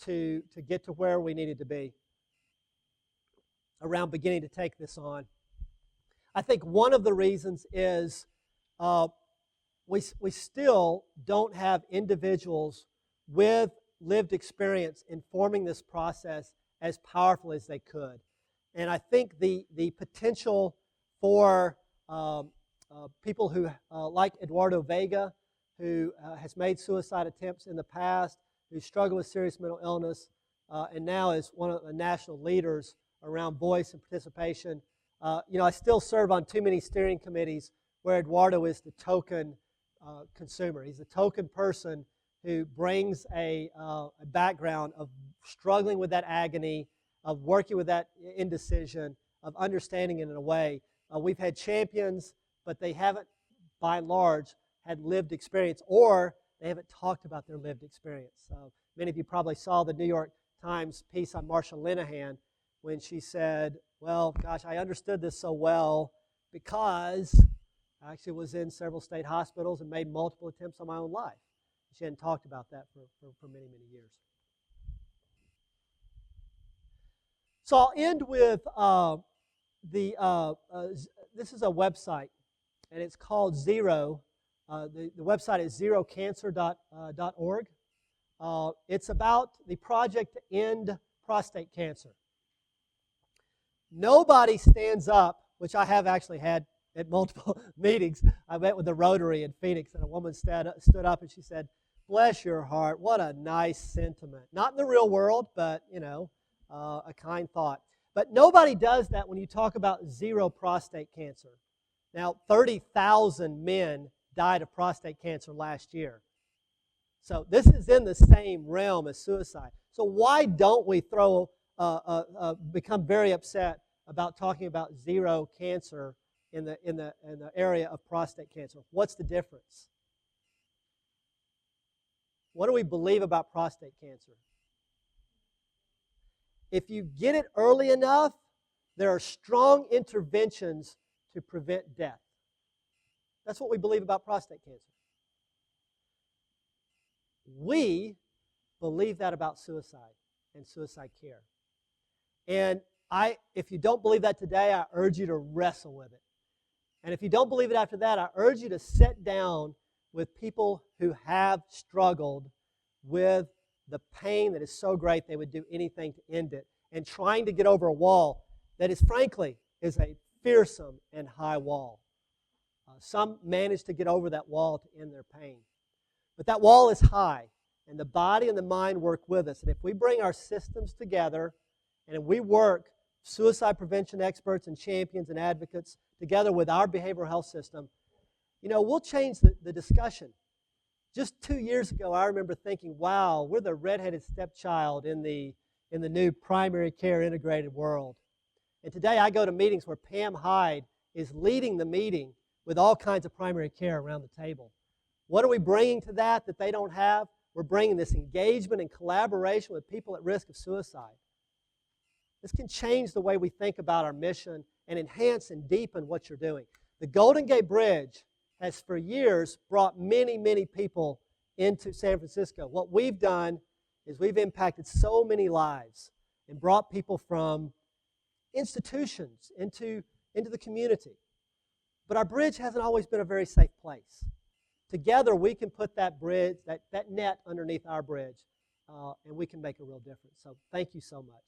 to get to where we needed to be around beginning to take this on? I think one of the reasons is we still don't have individuals with lived experience informing this process as powerful as they could. And I think the potential for people who, like Eduardo Vega, who has made suicide attempts in the past, who struggled with serious mental illness, and now is one of the national leaders around voice and participation. I still serve on too many steering committees where Eduardo is the token consumer. He's the token person who brings a background of struggling with that agony, of working with that indecision, of understanding it in a way. We've had champions, but they haven't, by and large, had lived experience, or they haven't talked about their lived experience. Many of you probably saw the New York Times piece on Marsha Linehan when she said, well, gosh, I understood this so well because I actually was in several state hospitals and made multiple attempts on my own life. She hadn't talked about that for many, many years. So I'll end with this is a website, and it's called Zero. The website is zerocancer.org. It's about the project to end prostate cancer. Nobody stands up, which I have actually had at multiple meetings. I met with the Rotary in Phoenix, and a woman stood up and she said, bless your heart, what a nice sentiment. Not in the real world, but, a kind thought. But nobody does that when you talk about zero prostate cancer. Now, 30,000 men died of prostate cancer last year. So this is in the same realm as suicide. So why don't we become very upset about talking about zero cancer in the area of prostate cancer? What's the difference? What do we believe about prostate cancer? if you get it early enough, there are strong interventions to prevent death. That's what we believe about prostate cancer. We believe that about suicide and suicide care. And if you don't believe that today, I urge you to wrestle with it. And if you don't believe it after that, I urge you to sit down with people who have struggled with the pain that is so great they would do anything to end it, and trying to get over a wall that is, frankly, is a fearsome and high wall. Some manage to get over that wall to end their pain. But that wall is high, and the body and the mind work with us. And if we bring our systems together, and if we work, suicide prevention experts and champions and advocates, together with our behavioral health system, we'll change the discussion. Just 2 years ago, I remember thinking, wow, we're the redheaded stepchild in the new primary care integrated world. And today I go to meetings where Pam Hyde is leading the meeting with all kinds of primary care around the table. What are we bringing to that they don't have? We're bringing this engagement and collaboration with people at risk of suicide. This can change the way we think about our mission and enhance and deepen what you're doing. The Golden Gate Bridge has for years brought many, many people into San Francisco. What we've done is we've impacted so many lives and brought people from institutions into the community. But our bridge hasn't always been a very safe place. Together we can put that bridge, that net underneath our bridge, and we can make a real difference. So thank you so much.